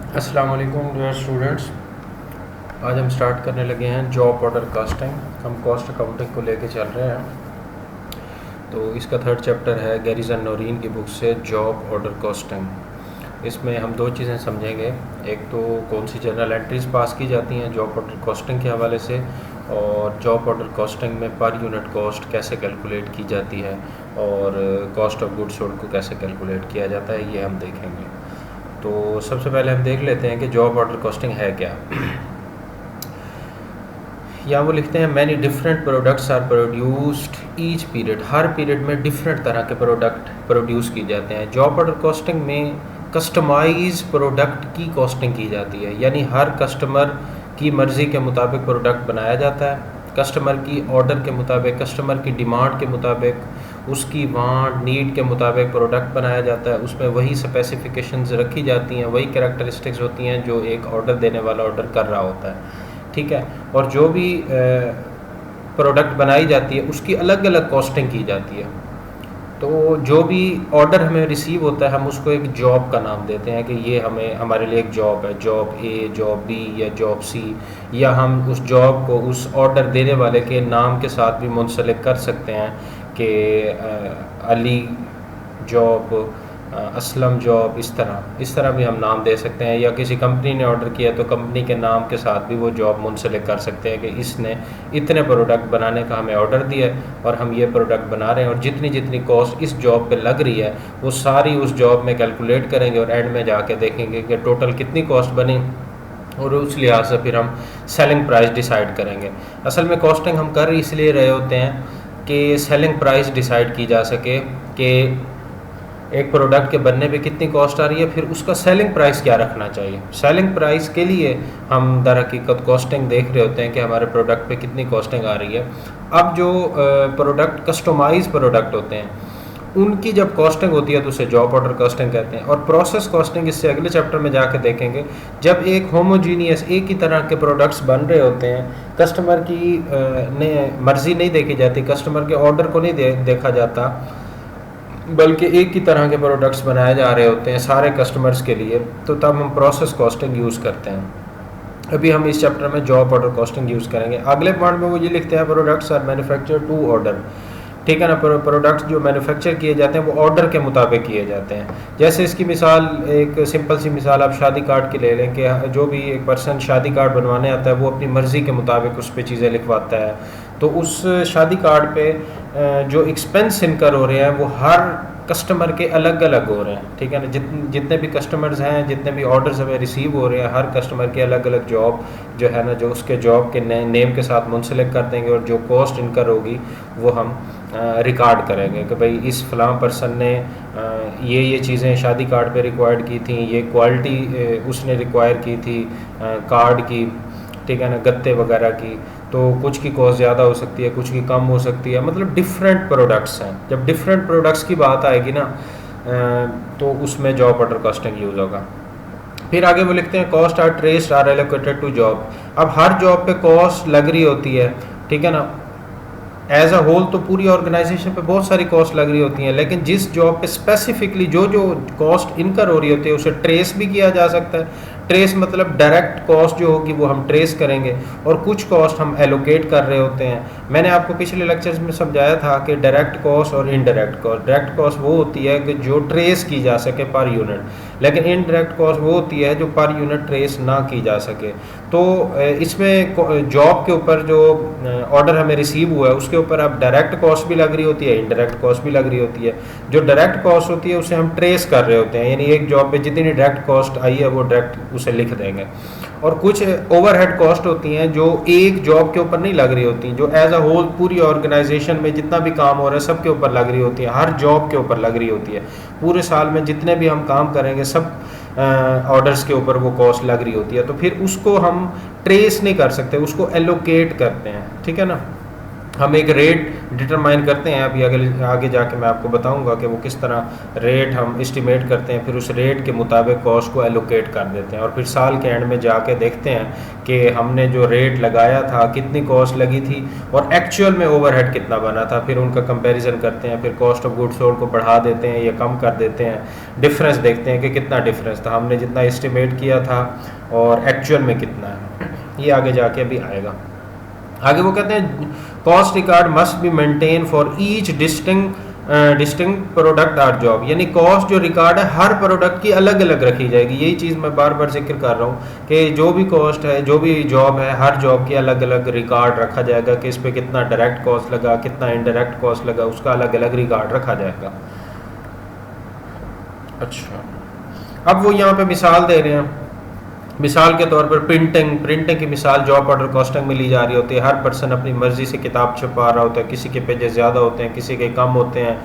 अस्सलाम वालेकुम dear students. आज हम स्टार्ट करने लगे हैं जॉब ऑर्डर कॉस्टिंग। हम कॉस्ट अकाउंटिंग को लेके चल रहे हैं। तो इसका थर्ड चैप्टर है गैरिसन नोरीन की बुक से जॉब ऑर्डर कॉस्टिंग। इसमें हम दो चीज़ें समझेंगे। एक तो कौन सी जर्नल एंट्रीज पास की जाती हैं जॉब ऑर्डर कॉस्टिंग के हवाले से, और जॉब ऑर्डर कॉस्टिंग में पर यूनिट कॉस्ट कैसे कैलकुलेट की जाती है और कॉस्ट ऑफ गुड्स सोल्ड को कैसे कैलकुलेट किया जाता है, ये हम देखेंगे। तो सबसे पहले हम देख लेते हैं कि जॉब ऑर्डर कॉस्टिंग है क्या। यहाँ वो लिखते हैं many different products are produced each period. हर पीरियड में डिफरेंट तरह के प्रोडक्ट प्रोड्यूस की जाते हैं। जॉब ऑर्डर कॉस्टिंग में कस्टमाइज प्रोडक्ट की कॉस्टिंग की जाती है, यानी हर कस्टमर की मर्ज़ी के मुताबिक प्रोडक्ट बनाया जाता है। कस्टमर की ऑर्डर के मुताबिक, कस्टमर की डिमांड के मुताबिक, उसकी वांट नीड के मुताबिक प्रोडक्ट बनाया जाता है। उसमें वही स्पेसिफिकेशंस रखी जाती हैं, वही कैरेक्टरिस्टिक्स होती हैं जो एक ऑर्डर देने वाला ऑर्डर कर रहा होता है, ठीक है। और जो भी प्रोडक्ट बनाई जाती है उसकी अलग अलग कॉस्टिंग की जाती है। तो जो भी ऑर्डर हमें रिसीव होता है हम उसको एक जॉब का नाम देते हैं कि ये हमारे लिए एक जॉब है, जॉब ए, जॉब बी या जॉब सी, या हम उस जॉब को उस ऑर्डर देने वाले के नाम के साथ भी मुंसलिक कर सकते हैं कि अली जॉब, असलम जॉब, इस तरह भी हम नाम दे सकते हैं। या किसी कंपनी ने ऑर्डर किया तो कंपनी के नाम के साथ भी वो जॉब मुंसलिक कर सकते हैं कि इसने इतने प्रोडक्ट बनाने का हमें ऑर्डर दिया है और हम ये प्रोडक्ट बना रहे हैं, और जितनी जितनी कॉस्ट इस जॉब पे लग रही है वो सारी उस जॉब में कैलकुलेट करेंगे और एंड में जाके देखेंगे कि टोटल कितनी कॉस्ट बनी, और उस लिहाज से फिर हम सेलिंग प्राइस डिसाइड करेंगे। असल में कॉस्टिंग हम कर इसलिए रहे होते हैं कि सेलिंग प्राइस डिसाइड की जा सके कि एक प्रोडक्ट के बनने पे कितनी कॉस्ट आ रही है, फिर उसका सेलिंग प्राइस क्या रखना चाहिए। सेलिंग प्राइस के लिए हम दर हकीकत कॉस्टिंग देख रहे होते हैं कि हमारे प्रोडक्ट पे कितनी कॉस्टिंग आ रही है। अब जो प्रोडक्ट कस्टमाइज प्रोडक्ट होते हैं उनकी जब कॉस्टिंग होती है तो उसे जॉब ऑर्डर कॉस्टिंग कहते हैं। और प्रोसेस कॉस्टिंग इससे अगले चैप्टर में जाकर देखेंगे। जब एक होमोजीनियस एक ही तरह के प्रोडक्ट्स बन रहे होते हैं, कस्टमर की मर्ज़ी नहीं देखी जाती, कस्टमर के ऑर्डर को नहीं देखा जाता, बल्कि एक ही तरह के प्रोडक्ट्स बनाए जा रहे होते हैं सारे कस्टमर्स के लिए, तो तब हम प्रोसेस कॉस्टिंग यूज़ करते हैं। अभी हम इस चैप्टर में जॉब ऑर्डर कॉस्टिंग यूज़ करेंगे। अगले पॉइंट में वो ये लिखते हैं products are manufacture to order, ठीक है ना। प्रोडक्ट्स जो मैन्युफैक्चर किए जाते हैं वो ऑर्डर के मुताबिक किए जाते हैं। जैसे इसकी मिसाल, एक सिंपल सी मिसाल आप शादी कार्ड की ले लें कि जो भी एक पर्सन शादी कार्ड बनवाने आता है वो अपनी मर्ज़ी के मुताबिक उस पर चीज़ें लिखवाता है। तो उस शादी कार्ड पे जो एक्सपेंस इनकर हो रहे हैं वो हर कस्टमर के अलग अलग हो रहे हैं, ठीक है ना। जितने भी कस्टमर्स हैं, जितने भी ऑर्डर्स हमें रिसीव हो रहे हैं, हर कस्टमर के अलग अलग जॉब जो है ना, जो उसके जॉब के नेम के साथ मुंसलिक कर देंगे, और जो कॉस्ट इनकर होगी वो हम रिकॉर्ड करेंगे कि भाई इस फ़लाँ पर्सन ने ये चीज़ें शादी कार्ड पे रिक्वायर्ड की थी, ये क्वालिटी उसने रिक्वायर की थी कार्ड की, ठीक है ना, गत्ते वगैरह की। तो कुछ की कॉस्ट ज़्यादा हो सकती है, कुछ की कम हो सकती है, मतलब डिफरेंट प्रोडक्ट्स हैं। जब डिफरेंट प्रोडक्ट्स की बात आएगी ना तो उसमें जॉब ऑर्डर कॉस्टिंग यूज़ होगा। फिर आगे वो लिखते हैं cost are traced or allocated to job. अब हर जॉब पे कॉस्ट लग रही होती है, ठीक है ना। एज अ होल तो पूरी ऑर्गेनाइजेशन पे बहुत सारी कॉस्ट लग रही होती हैं, लेकिन जिस जॉब पे स्पेसिफिकली जो जो कॉस्ट इनकर हो रही होती है उसे ट्रेस भी किया जा सकता है। ट्रेस मतलब डायरेक्ट कॉस्ट जो होगी वो हम ट्रेस करेंगे, और कुछ कॉस्ट हम एलोकेट कर रहे होते हैं। मैंने आपको पिछले लेक्चर्स में समझाया था कि डायरेक्ट कॉस्ट और इनडायरेक्ट कॉस्ट। डायरेक्ट कॉस्ट वो होती है कि जो ट्रेस की जा सके पर यूनिट, लेकिन इनडायरेक्ट कॉस्ट वो होती है जो पर यूनिट ट्रेस ना की जा सके। तो इसमें जॉब के ऊपर जो ऑर्डर हमें रिसीव हुआ है उसके ऊपर अब डायरेक्ट कॉस्ट भी लग रही होती है, इनडायरेक्ट कॉस्ट भी लग रही होती है। जो डायरेक्ट कॉस्ट होती है उसे हम ट्रेस कर रहे होते हैं, यानी एक जॉब पे जितनी डायरेक्ट कॉस्ट आई है वो डायरेक्ट उसे लिख देंगे। और कुछ ओवरहेड कॉस्ट होती हैं जो एक जॉब के ऊपर नहीं लग रही होती, जो एज अ होल पूरी ऑर्गेनाइजेशन में जितना भी काम हो रहा है सब के ऊपर लग रही होती है, हर जॉब के ऊपर लग रही होती है। पूरे साल में जितने भी हम काम करेंगे सब ऑर्डर्स के ऊपर वो कॉस्ट लग रही होती है। तो फिर उसको हम ट्रेस नहीं कर सकते, उसको एलोकेट करते हैं, ठीक है ना। हम एक रेट डिटरमाइन करते हैं। अभी आगे जाके मैं आपको बताऊंगा कि वो किस तरह रेट हम एस्टिमेट करते हैं, फिर उस रेट के मुताबिक कॉस्ट को एलोकेट कर देते हैं और फिर साल के एंड में जाके देखते हैं कि हमने जो रेट लगाया था कितनी कॉस्ट लगी थी और एक्चुअल में ओवरहेड कितना बना था। फिर उनका कंपैरिजन करते हैं, फिर कॉस्ट ऑफ गुड्स सोल्ड को बढ़ा देते हैं या कम कर देते हैं, डिफरेंस देखते हैं कि कितना डिफरेंस था, हमने जितना एस्टिमेट किया था और एक्चुअल में कितना है। ये आगे जाके अभी आएगा। आगे वो कहते हैं cost record must be maintain for each distinct product or job, यानी कॉस्ट जो रिकॉर्ड है हर प्रोडक्ट की अलग अलग रखी जाएगी। यही चीज़ मैं बार बार जिक्र कर रहा हूँ कि जो भी कॉस्ट है, जो भी जॉब है, हर जॉब की अलग अलग रिकॉर्ड रखा जाएगा कि इस पर कितना डायरेक्ट कॉस्ट लगा, कितना इनडायरेक्ट कॉस्ट लगा, उसका अलग अलग रिकॉर्ड रखा जाएगा। अच्छा, अब वो यहाँ पे मिसाल दे रहे हैं। मिसाल के तौर पर प्रिंटिंग की मिसाल जॉब ऑर्डर कॉस्टिंग में ली जा रही होती है। हर पर्सन अपनी मर्ज़ी से किताब छपा रहा होता है, किसी के पेजेस ज़्यादा होते हैं, किसी के कम होते हैं,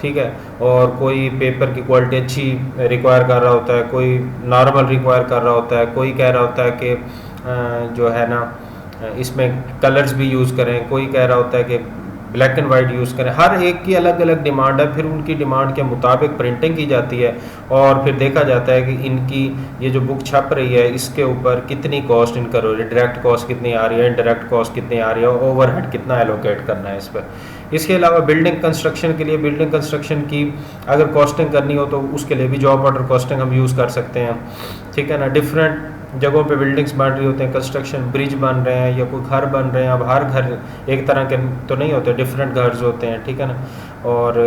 ठीक है, और कोई पेपर की क्वालिटी अच्छी रिक्वायर कर रहा होता है, कोई नॉर्मल रिक्वायर कर रहा होता है, कोई कह रहा होता है कि जो है ना इसमें कलर्स भी यूज़ करें, कोई कह रहा होता है कि ब्लैक एंड वाइट यूज़ करें। हर एक की अलग अलग डिमांड है, फिर उनकी डिमांड के मुताबिक प्रिंटिंग की जाती है और फिर देखा जाता है कि इनकी ये जो बुक छप रही है इसके ऊपर कितनी कॉस्ट इनकर हो रही है, डायरेक्ट कॉस्ट कितनी आ रही है, इनडायरेक्ट कॉस्ट कितनी आ रही है, ओवरहेड कितना एलोकेट करना है इस पर। इसके अलावा बिल्डिंग कंस्ट्रक्शन के लिए, बिल्डिंग कंस्ट्रक्शन की अगर कॉस्टिंग करनी हो तो उसके लिए भी जॉब ऑर्डर कॉस्टिंग हम यूज़ कर सकते हैं, ठीक है ना। डिफरेंट जगहों पे बिल्डिंग्स बन रही होते हैं, कंस्ट्रक्शन ब्रिज बन रहे हैं या कोई घर बन रहे हैं। अब हर घर एक तरह के तो नहीं होते, डिफरेंट घर होते हैं, ठीक है ना। और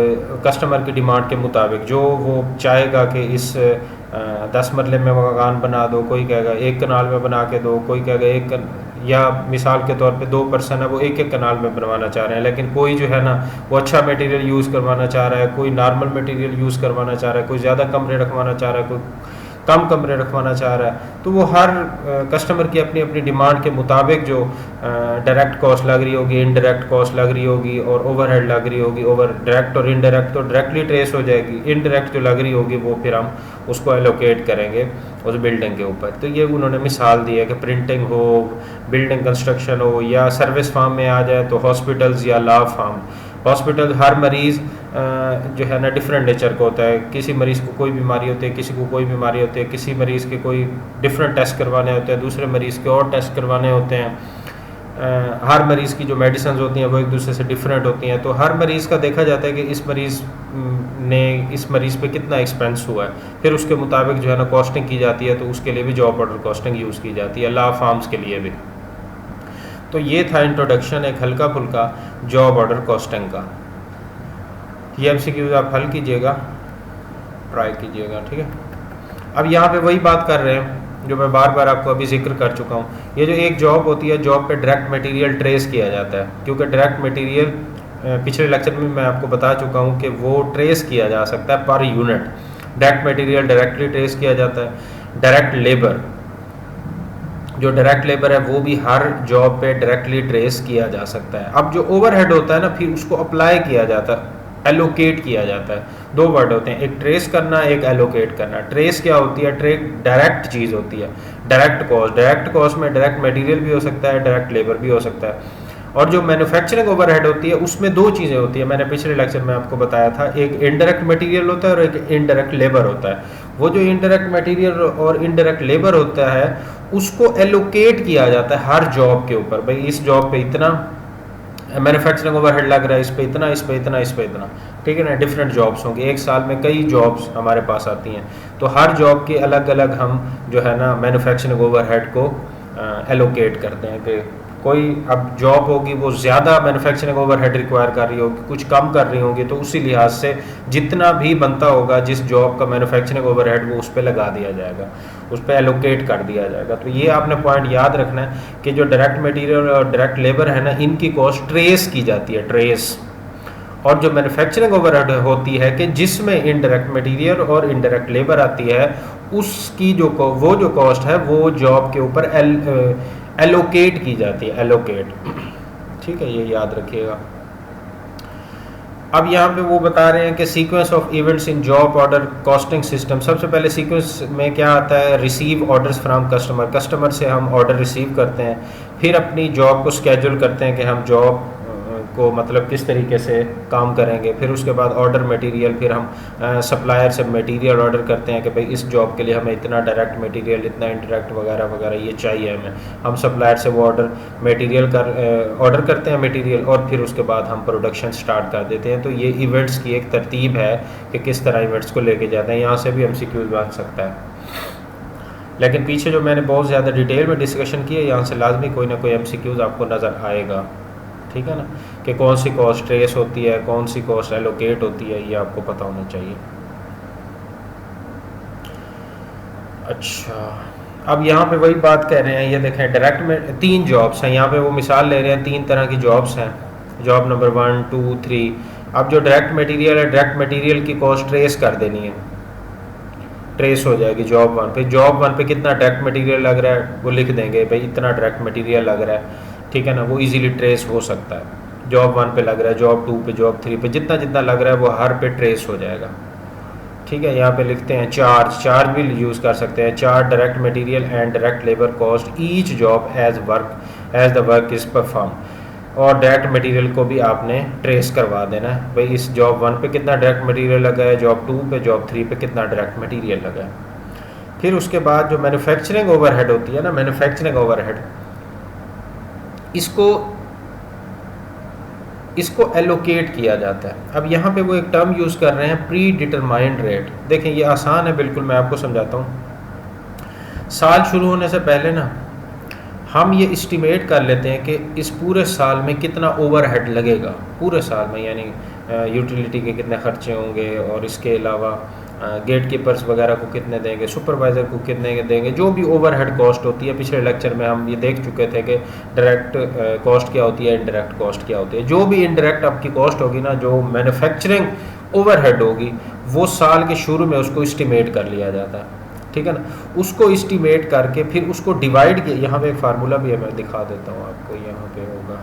कस्टमर की डिमांड के मुताबिक जो वो चाहेगा कि इस 10 मरले में मकान बना दो, कोई कहेगा 1 कनाल में बना के दो, कोई कहेगा या मिसाल के तौर पे 2 पर्सन है वो 1 कनाल में बनवाना चाह रहे हैं, लेकिन कोई जो है ना वो अच्छा मटेरियल यूज़ करवाना चाह रहा है, कोई नॉर्मल मटेरियल यूज़ करवाना चाह रहा है, कोई ज़्यादा कमरे रखवाना चाह रहा है, कोई कम कमरे रखवाना चाह रहा है। तो वो हर कस्टमर की अपनी अपनी डिमांड के मुताबिक जो डायरेक्ट कॉस्ट लग रही होगी, इनडायरेक्ट कॉस्ट लग रही होगी और ओवरहेड लग रही होगी। ओवर डायरेक्ट और इनडायरेक्ट तो डायरेक्टली ट्रेस हो जाएगी, इनडायरेक्ट जो लग रही होगी वो फिर हम उसको एलोकेट करेंगे उस बिल्डिंग के ऊपर। तो ये उन्होंने मिसाल दी है कि प्रिंटिंग हो, बिल्डिंग कंस्ट्रक्शन हो, या सर्विस फार्म में आ जाए तो हॉस्पिटल्स या लॉ फार्म। हॉस्पिटल हर मरीज़ जो है ना डिफरेंट नेचर का होता है, किसी मरीज़ को कोई बीमारी होती है, किसी को कोई बीमारी होती है, किसी मरीज़ के कोई डिफरेंट टेस्ट करवाने होते हैं, दूसरे मरीज़ के और टेस्ट करवाने होते हैं। हर मरीज़ की जो मेडिसिन होती हैं वो एक दूसरे से डिफरेंट होती हैं। तो हर मरीज़ का देखा जाता है कि इस मरीज़ पे कितना एक्सपेंस हुआ है, फिर उसके मुताबिक जो है ना कॉस्टिंग की जाती है। तो उसके लिए भी जॉब ऑर्डर कॉस्टिंग यूज़ की जाती है, लॉ फार्म्स के लिए भी। तो ये था इंट्रोडक्शन एक हल्का फुल्का जॉब ऑर्डर कॉस्टिंग का। ये एमसीक्यूज़ आप हल कीजिएगा, ट्राई कीजिएगा, ठीक है। अब यहाँ पे वही बात कर रहे हैं जो मैं बार बार आपको अभी जिक्र कर चुका हूँ। ये जो एक जॉब होती है, जॉब पे डायरेक्ट मटेरियल ट्रेस किया जाता है, क्योंकि डायरेक्ट मटेरियल पिछले लेक्चर में मैं आपको बता चुका हूँ कि वो ट्रेस किया जा सकता है per unit. Direct material directly trace किया जाता है। डायरेक्ट लेबर, जो डायरेक्ट लेबर है वो भी हर जॉब पे डायरेक्टली ट्रेस किया जा सकता है। अब जो ओवरहेड होता है ना, फिर उसको अप्लाई किया जाता है, एलोकेट किया जाता है। 2 वर्ड होते हैं, एक ट्रेस करना, एक एलोकेट करना। ट्रेस क्या होती है? डायरेक्ट चीज़ होती है, डायरेक्ट कॉस्ट। डायरेक्ट कॉस्ट में डायरेक्ट मटेरियल भी हो सकता है, डायरेक्ट लेबर भी हो सकता है। और जो मैन्युफैक्चरिंग ओवरहेड होती है उसमें 2 चीज़ें होती है, मैंने पिछले लेक्चर में आपको बताया था। एक इनडायरेक्ट मटेरियल होता है और एक इनडायरेक्ट लेबर होता है। वो जो इनडायरेक्ट मटेरियल और इनडायरेक्ट लेबर होता है उसको एलोकेट किया जाता है हर जॉब के ऊपर। भाई इस जॉब पे इतना मैन्युफैक्चरिंग ओवरहेड लग रहा है, इस पे इतना, इस पे इतना, इस पे इतना, ठीक है ना। डिफरेंट जॉब्स होंगी, एक साल में कई जॉब्स हमारे पास आती हैं, तो हर जॉब के अलग अलग हम जो है ना मैन्युफैक्चरिंग ओवरहेड को एलोकेट करते हैं कि कोई अब जॉब होगी वो ज़्यादा मैन्युफैक्चरिंग ओवरहेड रिक्वायर कर रही होगी, कुछ कम कर रही होंगी, तो उसी लिहाज से जितना भी बनता होगा जिस जॉब का मैन्युफैक्चरिंग ओवरहेड वो उस पर लगा दिया जाएगा, उस पर एलोकेट कर दिया जाएगा। तो ये आपने पॉइंट याद रखना है कि जो डायरेक्ट मटेरियल और डायरेक्ट लेबर है ना, इनकी कॉस्ट ट्रेस की जाती है, ट्रेस। और जो मैन्युफैक्चरिंग ओवरहेड होती है कि जिसमें इनडायरेक्ट मटेरियल और इनडायरेक्ट लेबर आती है, उसकी जो कॉस्ट है वो जॉब के ऊपर एलोकेट की जाती है, एलोकेट, ठीक है, ये याद रखिएगा। अब यहाँ पे वो बता रहे हैं कि sequence of events in job order costing system. सबसे पहले सीक्वेंस में क्या आता है? Receive orders from customer. Customer से हम ऑर्डर रिसीव करते हैं, फिर अपनी जॉब को स्केड्यूल करते हैं कि हम जॉब को मतलब किस तरीके से काम करेंगे। फिर उसके बाद ऑर्डर मटेरियल, फिर हम सप्लायर से मटेरियल ऑर्डर करते हैं कि भाई इस जॉब के लिए हमें इतना डायरेक्ट मटेरियल, इतना इंडायरेक्ट वगैरह वगैरह ये चाहिए हमें। हम सप्लायर से वो ऑर्डर करते हैं मटेरियल, और फिर उसके बाद हम प्रोडक्शन स्टार्ट कर देते हैं। तो ये इवेंट्स की एक तरतीब है कि किस तरह इवेंट्स को लेके जाते हैं। यहाँ से भी MCQs बन सकता है, लेकिन पीछे जो मैंने बहुत ज़्यादा डिटेल में डिस्कशन की है, यहाँ से लाजमी कोई ना कोई MCQs आपको नज़र आएगा, ठीक है ना, कि कौन सी कॉस्ट ट्रेस होती है, कौन सी कॉस्ट एलोकेट होती है, ये आपको पता होना चाहिए। अच्छा, अब यहाँ पे वही बात कह रहे हैं, ये देखें डायरेक्ट में 3 जॉब्स हैं। यहाँ पे वो मिसाल ले रहे हैं 3 तरह की जॉब्स हैं, जॉब नंबर 1 2 3। अब जो डायरेक्ट मटेरियल है, डायरेक्ट मटेरियल की कॉस्ट ट्रेस कर देनी है, ट्रेस हो जाएगी जॉब 1 पे। जॉब 1 पे कितना डायरेक्ट मटेरियल लग रहा है वो लिख देंगे, भाई इतना डायरेक्ट मटेरियल लग रहा है, ठीक है ना, वो इजीली ट्रेस हो सकता है। जॉब 1 पे लग रहा है, जॉब 2 पे, जॉब 3 पे, जितना जितना लग रहा है वो हर पे ट्रेस हो जाएगा, ठीक है। यहाँ पे लिखते हैं चार्ज भी यूज़ कर सकते हैं, charge direct material and direct labour cost each job as the work is perform. और डायरेक्ट मटेरियल को भी आपने ट्रेस करवा देना है, भाई इस जॉब 1 पे कितना डायरेक्ट मटेरियल लगा है, जॉब 2 पे, जॉब 3 पे कितना डायरेक्ट मटेरियल लगा है। फिर उसके बाद जो मैन्युफैक्चरिंग ओवरहेड होती है ना, मैन्युफैक्चरिंग ओवरहेड, इसको एलोकेट किया जाता है। अब यहाँ पे वो एक टर्म यूज़ कर रहे हैं, प्री डिटरमाइंड रेट। देखें ये आसान है बिल्कुल, मैं आपको समझाता हूँ। साल शुरू होने से पहले ना हम ये एस्टिमेट कर लेते हैं कि इस पूरे साल में कितना ओवरहेड लगेगा, पूरे साल में, यानी यूटिलिटी के कितने खर्चे होंगे, और इसके अलावा गेट कीपर्स वगैरह को कितने देंगे, सुपरवाइज़र को कितने देंगे, जो भी ओवरहेड कॉस्ट होती है। पिछले लेक्चर में हम ये देख चुके थे कि डायरेक्ट कॉस्ट क्या होती है, इनडायरेक्ट कॉस्ट क्या होती है। जो भी इनडायरेक्ट आपकी कॉस्ट होगी ना, जो मैन्युफैक्चरिंग ओवरहेड होगी, वो साल के शुरू में उसको एस्टिमेट कर लिया जाता है, ठीक है ना। उसको एस्टिमेट करके फिर उसको डिवाइड किया। यहाँ पे एक फार्मूला भी है, मैं दिखा देता हूँ आपको, यहाँ पे होगा,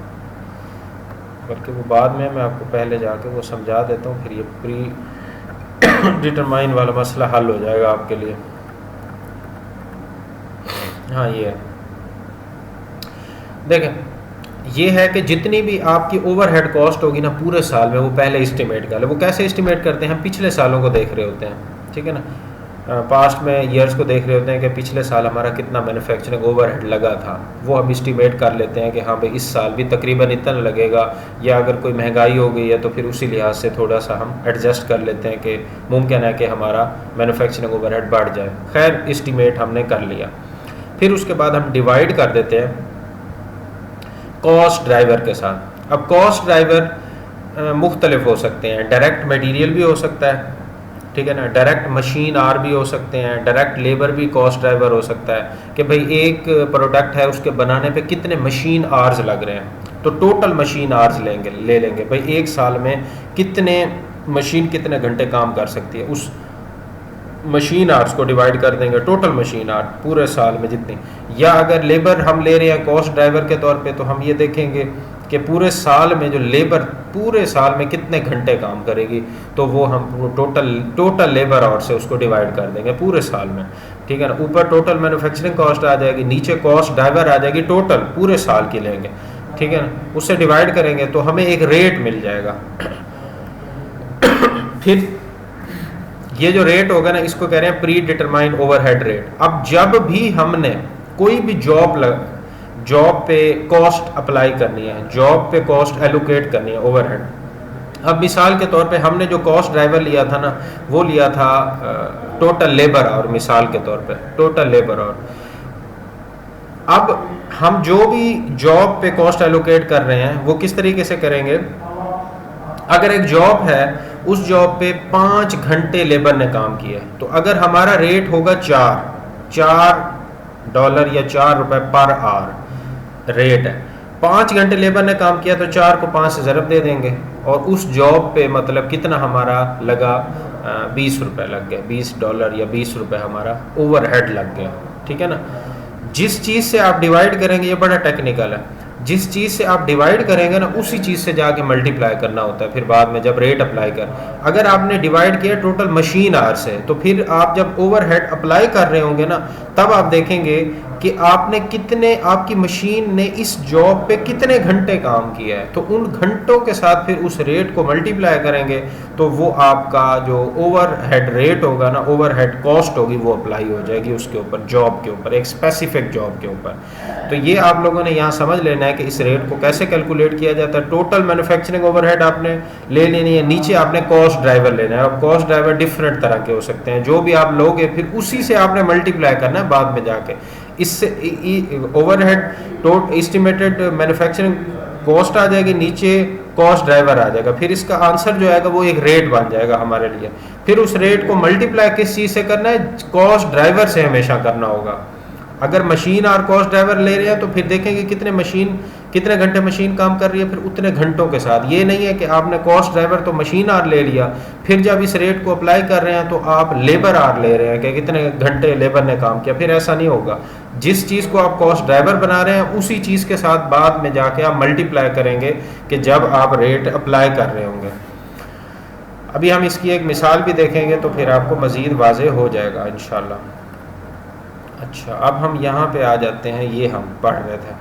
बल्कि वो बाद में मैं आपको पहले जाके वो समझा देता हूँ, फिर ये प्री डिटरमाइन वाला मसला हल हो जाएगा आपके लिए। हाँ ये है, देखें ये है कि जितनी भी आपकी ओवरहेड कॉस्ट होगी ना पूरे साल में, वो पहले एस्टिमेट कर ले। वो कैसे एस्टिमेट करते हैं, हम पिछले सालों को देख रहे होते हैं, ठीक है ना, पास्ट में ईयर्स को देख रहे होते हैं कि पिछले साल हमारा कितना मैन्युफैक्चरिंग ओवरहेड लगा था, वो हम एस्टिमेट कर लेते हैं कि हाँ भाई इस साल भी तकरीबन इतना लगेगा, या अगर कोई महंगाई हो गई है तो फिर उसी लिहाज से थोड़ा सा हम एडजस्ट कर लेते हैं कि मुमकिन है कि हमारा मैन्युफैक्चरिंग ओवरहेड बढ़ जाए। खैर एस्टिमेट हमने कर लिया, फिर उसके बाद हम डिवाइड कर देते हैं कॉस्ट ड्राइवर के साथ। अब कॉस्ट ड्राइवर मुख्तलिफ हो सकते हैं, डायरेक्ट मटीरियल भी हो सकता है, ठीक है ना, डायरेक्ट मशीन आर भी हो सकते हैं, डायरेक्ट लेबर भी कॉस्ट ड्राइवर हो सकता है कि भाई एक प्रोडक्ट है उसके बनाने पे कितने मशीन आर्स लग रहे हैं, तो टोटल मशीन आर्स ले लेंगे भाई एक साल में कितने मशीन कितने घंटे काम कर सकती है, उस मशीन आर्स को डिवाइड कर देंगे टोटल मशीन आर पूरे साल में जितनी। या अगर लेबर हम ले रहे हैं कॉस्ट ड्राइवर के तौर पे, तो हम ये देखेंगे कि पूरे साल में जो लेबर पूरे साल में कितने घंटे काम करेगी, तो वो हम टोटल लेबर आवर से उसको डिवाइड कर देंगे पूरे साल में, ठीक है ना। ऊपर टोटल मैन्युफैक्चरिंग कॉस्ट आ जाएगी, नीचे कॉस्ट ड्राइवर आ जाएगी, टोटल पूरे साल की लेंगे, ठीक है ना, उससे डिवाइड करेंगे तो हमें एक रेट मिल जाएगा। फिर ये जो रेट होगा ना, इसको कह रहे हैं प्री डिटरमाइंड ओवरहेड रेट। अब जब भी हमने कोई भी जॉब पे कॉस्ट अप्लाई करनी है, जॉब पे कॉस्ट एलोकेट करनी है ओवरहेड। अब मिसाल के तौर पे हमने जो कॉस्ट ड्राइवर लिया था ना, वो लिया था टोटल लेबर आवर, मिसाल के तौर पे टोटल लेबर आवर। अब हम जो भी जॉब पे कॉस्ट एलोकेट कर रहे हैं वो किस तरीके से करेंगे, अगर एक जॉब है उस जॉब पे 5 घंटे लेबर ने काम किया, तो अगर हमारा रेट होगा $4 या ₹4 पर आवर रेट है, 5 घंटे लेबर ने काम किया तो 4 को 5 से ज़रब दे देंगे, और उस जॉब पे मतलब कितना हमारा लगा, ₹20 लग गया, $20 या ₹20 हमारा ओवरहेड लग गया, ठीक है ना। जिस चीज़ से आप डिवाइड करेंगे, ये बड़ा टेक्निकल है, जिस चीज़ से आप डिवाइड करेंगे ना उसी चीज़ से जाके मल्टीप्लाई करना होता है फिर बाद में जब रेट अप्लाई कर। अगर आपने डिवाइड किया टोटल मशीन आवर से, तो फिर आप जब ओवरहेड अप्लाई कर रहे होंगे ना, तब आप देखेंगे कि आपने कितने, आपकी मशीन ने इस जॉब पे कितने घंटे काम किया है, तो उन घंटों के साथ फिर उस रेट को मल्टीप्लाई करेंगे तो वो आपका जो ओवरहेड रेट होगा ना, ओवरहेड कॉस्ट होगी, वो अप्लाई हो जाएगी उसके ऊपर, जॉब के ऊपर, एक स्पेसिफिक जॉब के ऊपर। तो ये आप लोगों ने यहाँ समझ लेना है कि इस रेट को कैसे कैलकुलेट किया जाता है। टोटल मैन्युफैक्चरिंग ओवरहेड आपने ले लेनी है, नीचे आपने कॉस्ट ड्राइवर लेना है। अब कॉस्ट ड्राइवर डिफरेंट तरह के हो सकते हैं, जो भी आप लोगे फिर उसी से आपने मल्टीप्लाई करना है बाद में जाके। इससे overhead total estimated manufacturing cost आ जाएगी, नीचे कॉस्ट ड्राइवर आ जाएगा, फिर इसका आंसर जो आएगा वो एक रेट बन जाएगा हमारे लिए। फिर उस रेट को मल्टीप्लाई किस चीज़ से करना है, कॉस्ट ड्राइवर से हमेशा करना होगा। अगर मशीन और कॉस्ट ड्राइवर ले रहे हैं तो फिर देखेंगे कितने घंटे मशीन काम कर रही है, फिर उतने घंटों के साथ। ये नहीं है कि आपने कॉस्ट ड्राइवर तो मशीन आर ले लिया, फिर जब इस रेट को अप्लाई कर रहे हैं तो आप लेबर आर ले रहे हैं कि कितने घंटे लेबर ने काम किया, फिर ऐसा नहीं होगा। जिस चीज़ को आप कॉस्ट ड्राइवर बना रहे हैं उसी चीज़ के साथ बाद में जाके आप मल्टीप्लाई करेंगे कि जब आप रेट अप्लाई कर रहे होंगे। अभी हम इसकी एक मिसाल भी देखेंगे तो फिर आपको मज़ीद वाज़ेह हो जाएगा इंशाल्लाह। अच्छा, अब हम यहाँ पे आ जाते हैं, ये हम पढ़ रहे थे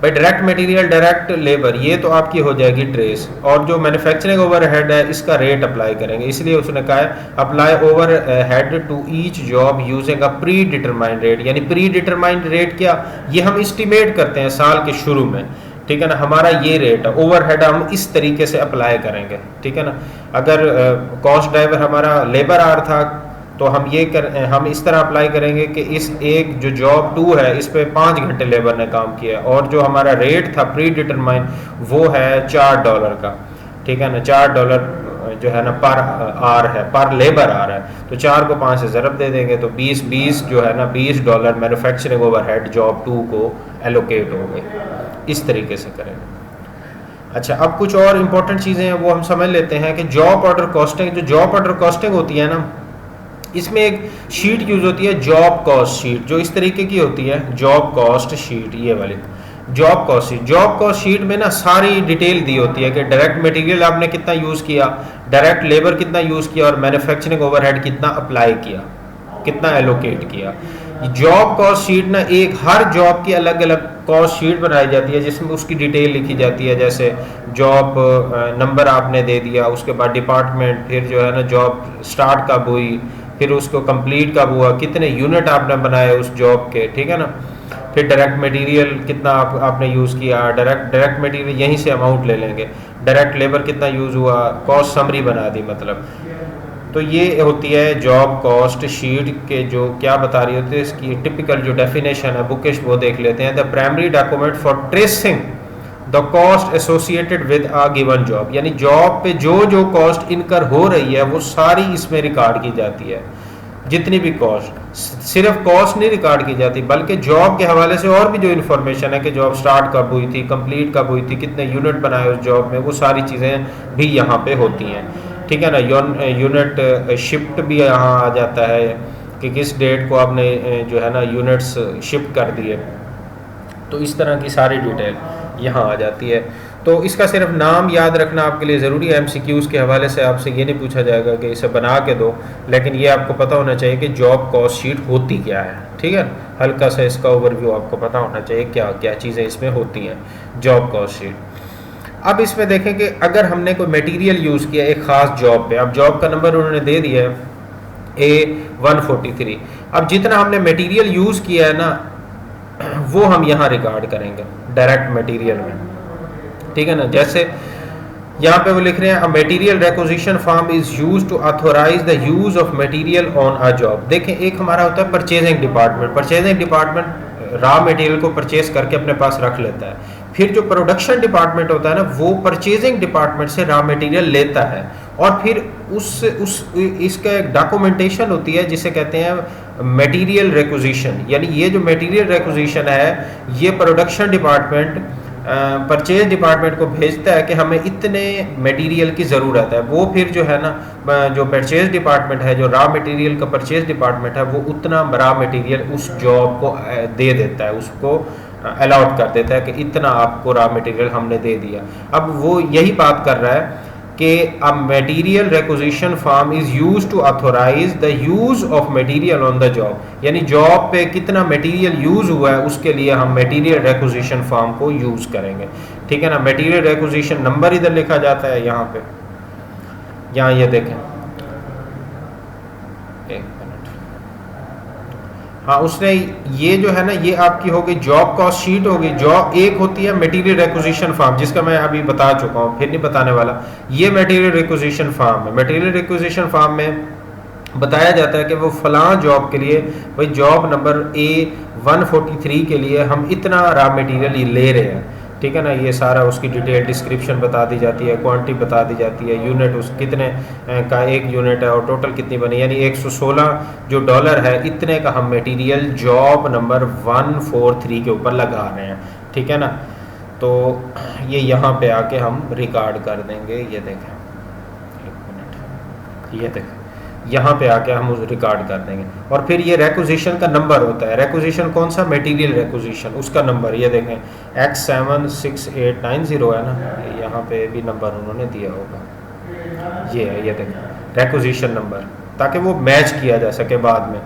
भाई डायरेक्ट मटेरियल, डायरेक्ट लेबर, ये तो आपकी हो जाएगी ट्रेस, और जो मैन्युफैक्चरिंग ओवरहेड है इसका रेट अप्लाई करेंगे। इसलिए उसने कहा है apply overhead to each job using a predetermined rate. यानी प्री डिटरमाइंड रेट क्या, ये हम एस्टिमेट करते हैं साल के शुरू में, ठीक है ना, हमारा ये रेट है, ओवरहेड हम इस तरीके से अप्लाई करेंगे, ठीक है ना। अगर कॉस्ट ड्राइवर हमारा लेबर आर था तो हम इस तरह अप्लाई करेंगे कि इस एक जो जॉब 2 है इस पे 5 घंटे लेबर ने काम किया, और जो हमारा रेट था प्री डिटरमाइन वो है $4 का, ठीक है ना। $4 जो है ना पर आर है, पर लेबर आर है, तो 4 को 5 से ज़रब दे देंगे तो 20 जो है ना $20 मैन्युफैक्चरिंग ओवरहेड जॉब 2 को एलोकेट हो गए। इस तरीके से करेंगे। अच्छा, अब कुछ और इम्पोर्टेंट चीज़ें हैं वो हम समझ लेते हैं कि जॉब ऑर्डर कॉस्टिंग, जो जॉब ऑर्डर कॉस्टिंग होती है ना, इसमें एक शीट यूज होती है जॉब कॉस्ट शीट, जो इस तरीके की होती है जॉब कॉस्ट शीट, ये वाली job cost sheet. Job cost sheet में ना सारी डिटेल दी होती है कि डायरेक्ट मटेरियल आपने कितना यूज़ किया, डायरेक्ट लेबर कितना यूज़ किया, और मैन्युफैक्चरिंग ओवरहेड कितना अप्लाई किया, कितना एलोकेट किया। जॉब कॉस्ट शीट ना एक हर जॉब की अलग अलग कॉस्ट शीट बनाई जाती है जिसमें उसकी डिटेल लिखी जाती है, जैसे जॉब नंबर आपने दे दिया, उसके बाद डिपार्टमेंट, फिर जो है ना जॉब स्टार्ट कब हुई, फिर उसको कंप्लीट कब हुआ, कितने यूनिट आपने बनाए उस जॉब के, ठीक है ना। फिर डायरेक्ट मटेरियल कितना आपने यूज़ किया, डायरेक्ट मटेरियल यहीं से अमाउंट ले लेंगे, डायरेक्ट लेबर कितना यूज़ हुआ, कॉस्ट समरी बना दी मतलब। तो ये होती है जॉब कॉस्ट शीट के जो क्या बता रही होती है, इसकी टिपिकल जो डेफिनेशन है बुकिश वो देख लेते हैं। The primary document for tracing the cost associated with a given job, यानी जॉब पे जो कॉस्ट इनकर हो रही है वो सारी इसमें रिकॉर्ड की जाती है। जितनी भी कॉस्ट, सिर्फ कॉस्ट नहीं रिकॉर्ड की जाती बल्कि जॉब के हवाले से और भी जो इन्फॉर्मेशन है कि जॉब स्टार्ट कब हुई थी, कंप्लीट कब हुई थी, कितने यूनिट बनाए उस जॉब में, वो सारी चीज़ें भी यहाँ पे होती हैं, ठीक है ना। यूनिट शिफ्ट भी यहाँ आ जाता है कि किस डेट को आपने जो है ना यूनिट्स शिफ्ट कर दिए, तो इस तरह की सारी डिटेल यहाँ आ जाती है। तो इसका सिर्फ नाम याद रखना आपके लिए ज़रूरी है। MCQs के हवाले से आपसे ये नहीं पूछा जाएगा कि इसे बना के दो, लेकिन ये आपको पता होना चाहिए कि जॉब कॉस्ट शीट होती क्या है, ठीक है। हल्का सा इसका ओवरव्यू आपको पता होना चाहिए क्या क्या चीज़ें इसमें होती हैं जॉब कॉस्ट शीट। अब इसमें देखें कि अगर हमने कोई मटेरियल यूज़ किया एक ख़ास जॉब पे, अब जॉब का नंबर उन्होंने दे दिया है A143, अब जितना हमने मटेरियल यूज़ किया है ना वो हम यहाँ रिकॉर्ड करेंगे डायरेक्ट मटेरियल में, ठीक है ना। जैसे यहाँ पे वो लिख रहे हैं a material requisition form is used to authorise the use of material on a job. देखें, एक हमारा होता है purchasing department, purchasing department raw material को परचेज करके अपने पास रख लेता है। फिर जो प्रोडक्शन डिपार्टमेंट होता है ना वो परचेजिंग डिपार्टमेंट से रॉ मटेरियल लेता है, और फिर इसका एक डॉक्यूमेंटेशन होती है जिसे कहते हैं मटेरियल रिक्विजिशन। यानी ये जो मटेरियल रिक्विजिशन है ये प्रोडक्शन डिपार्टमेंट परचेज डिपार्टमेंट को भेजता है कि हमें इतने मटेरियल की ज़रूरत है। वो फिर जो है ना जो परचेज डिपार्टमेंट है, जो रॉ मटेरियल का परचेज डिपार्टमेंट है, वो उतना रॉ मटेरियल उस जॉब को दे देता है, उसको अलॉट कर देता है कि इतना आपको रॉ मटेरियल हमने दे दिया। अब वो यही बात कर रहा है कि a material requisition form is used to authorise the use of material on the job, यानी जॉब पे कितना मटेरियल यूज हुआ है उसके लिए हम मटेरियल रिक्विजिशन फॉर्म को यूज करेंगे। ठीक है ना। मटेरियल रिक्विजिशन नंबर इधर लिखा जाता है यहाँ पे, यहाँ ये देखें, एक मिनट, हाँ उसने ये जो है ना ये आपकी हो गई जॉब कॉस्ट शीट हो गई। जॉब एक होती है मटेरियल रिक्विजिशन फॉर्म जिसका मैं अभी बता चुका हूँ, फिर नहीं बताने वाला। ये मटेरियल रिक्विजिशन फॉर्म है। मटेरियल रिक्विजिशन फॉर्म में बताया जाता है कि वो फलां जॉब के लिए, भाई जॉब नंबर A143 के लिए हम इतना रॉ मटेरियल ले रहे हैं। ठीक है ना। ये सारा उसकी डिटेल डिस्क्रिप्शन बता दी जाती है, क्वांटिटी बता दी जाती है, यूनिट उस कितने का एक यूनिट है और टोटल कितनी बनी, यानी 116 जो डॉलर है इतने का हम मटेरियल जॉब नंबर 143 के ऊपर लगा रहे हैं। ठीक है ना। तो ये यहाँ पे आके हम रिकॉर्ड कर देंगे। ये देखें, एक मिनट, ये देखें, यहाँ पे आके हम उस रिकॉर्ड कर देंगे। और फिर ये रिक्विजिशन का नंबर होता है। रिक्विजिशन कौन सा, मटेरियल रिक्विजिशन, उसका नंबर ये देखें X76890 है ना, यहाँ पे भी नंबर उन्होंने दिया होगा, ये है, ये देखें रिक्विजिशन नंबर, ताकि वो मैच किया जा सके बाद में।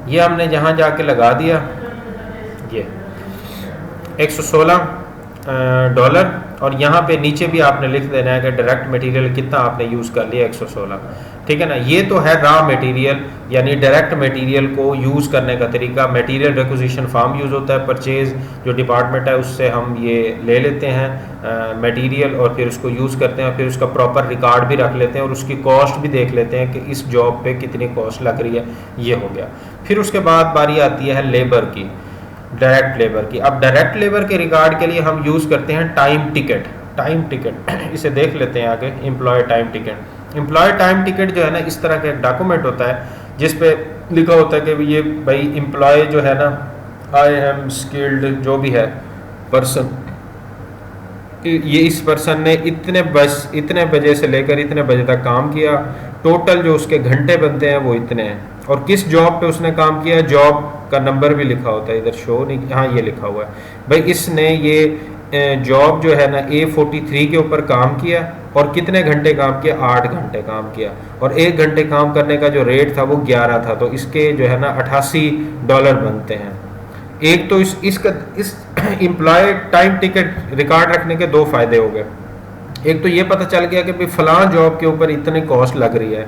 ये हमने जहाँ जाके लगा दिया, ये 116 डॉलर, और यहाँ पे नीचे भी आपने लिख देना है कि डायरेक्ट मटेरियल कितना आपने यूज़ कर लिया, 116। ठीक है ना। ये तो है रॉ मटेरियल, यानी डायरेक्ट मटेरियल को यूज़ करने का तरीका। मटेरियल रिक्विजिशन फॉर्म यूज़ होता है, परचेज जो डिपार्टमेंट है उससे हम ये ले लेते हैं मटेरियल और फिर उसको यूज़ करते हैं, फिर उसका प्रॉपर रिकॉर्ड भी रख लेते हैं और उसकी कॉस्ट भी देख लेते हैं कि इस जॉब पे कितनी कॉस्ट लग रही है। ये हो गया। फिर उसके बाद बारी आती है लेबर की, डायरेक्ट लेबर की। अब डायरेक्ट लेबर के रिकॉर्ड के लिए हम यूज़ करते हैं टाइम टिकट। टाइम टिकट इसे देख लेते हैं आगे। Employee time ticket, employee time ticket जो है ना इस तरह का एक डॉक्यूमेंट होता है जिस पे लिखा होता है कि ये भाई एम्प्लॉय जो है ना, आई एम स्किल्ड जो भी है पर्सन, ये इस पर्सन ने इतने बजे से लेकर इतने बजे तक काम किया, टोटल जो उसके घंटे बनते हैं वो इतने हैं, और किस जॉब पे उसने काम किया, जॉब का नंबर भी लिखा होता है, इधर शो नहीं, हाँ ये लिखा हुआ है भाई इसने ये जॉब जो है ना A43 के ऊपर काम किया और कितने घंटे काम किया, 8 घंटे काम किया, और 1 घंटे काम करने का जो रेट था वो 11 था, तो इसके जो है ना $88 बनते हैं। एक तो इस एम्प्लॉय टाइम टिकट रिकॉर्ड रखने के दो फायदे हो गए। एक तो ये पता चल गया कि भाई फलां जॉब के ऊपर इतनी कॉस्ट लग रही है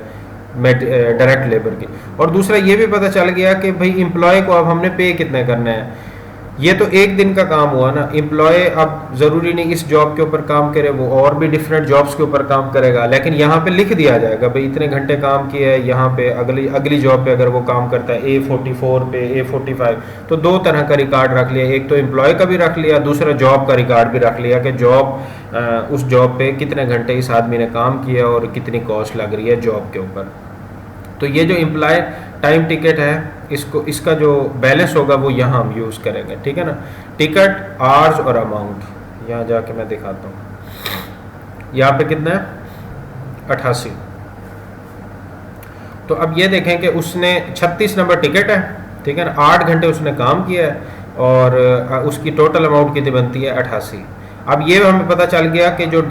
डायरेक्ट लेबर की, और दूसरा ये भी पता चल गया कि भाई एम्प्लॉय को अब हमने पे कितने करना है। ये तो एक दिन का काम हुआ ना। एम्प्लॉय अब ज़रूरी नहीं इस जॉब के ऊपर काम करे, वो और भी डिफरेंट जॉब्स के ऊपर काम करेगा, लेकिन यहाँ पे लिख दिया जाएगा भाई इतने घंटे काम किए है। यहाँ पे अगली जॉब पे अगर वो काम करता है A44 पे, A45, तो दो तरह का रिकॉर्ड रख लिया। एक तो एम्प्लॉय का भी रख लिया, दूसरा जॉब का रिकॉर्ड भी रख लिया कि जॉब उस जॉब पे कितने घंटे इस आदमी ने काम किया और कितनी कॉस्ट लग रही है जॉब के ऊपर। तो ये जो एम्प्लॉय टाइम टिकट है इसका जो बैलेंस होगा वो यहाँ हम यूज़ करेंगे। ठीक है ना। टिकट, आवर्स और अमाउंट, यहाँ जाके मैं दिखाता हूँ। यहाँ पे कितना है 88। तो अब ये देखें कि उसने 36 नंबर टिकट है। ठीक है ना। 8 घंटे उसने काम किया है और उसकी टोटल अमाउंट कितनी बनती है 88। अब ये हमें पता चल गया कि जो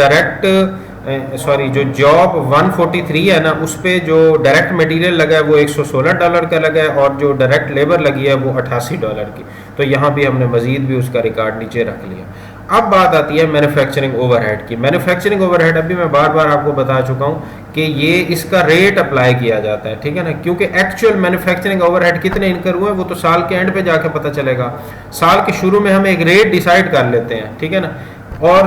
जो जॉब 143 है ना उस पे जो डायरेक्ट मटेरियल लगा है वो $116 का लगा है और जो डायरेक्ट लेबर लगी है वो $88 की। तो यहाँ भी हमने मजीद भी उसका रिकॉर्ड नीचे रख लिया। अब बात आती है मैन्युफैक्चरिंग ओवरहेड की। मैन्युफैक्चरिंग ओवरहेड अभी मैं बार बार आपको बता चुका हूँ कि ये इसका रेट अप्लाई किया जाता है। ठीक है ना। क्योंकि एक्चुअल मैन्युफैक्चरिंग ओवरहेड कितने इनकर हुए वो तो साल के एंड पे जाके पता चलेगा। साल के शुरू में हम एक रेट डिसाइड कर लेते हैं। ठीक है ना। और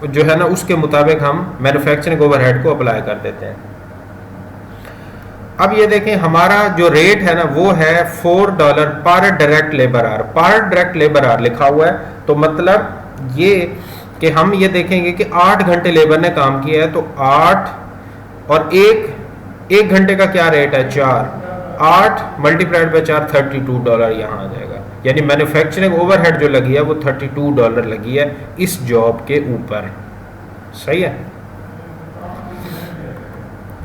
जो है ना उसके मुताबिक हम मैन्युफैक्चरिंग ओवरहेड को अप्लाई कर देते हैं। अब ये देखें हमारा जो रेट है ना वो है $4 पर डायरेक्ट लेबर आवर। पर डायरेक्ट लेबर आवर लिखा हुआ है, तो मतलब ये कि हम ये देखेंगे कि 8 घंटे लेबर ने काम किया है, तो 8 और एक घंटे का क्या रेट है 4, 8 मल्टीप्लाइड बाय 4 $32 यहाँ आ जाएगा। यानी मैन्युफैक्चरिंग ओवरहेड जो लगी है वो $32 लगी है इस जॉब के ऊपर। सही है।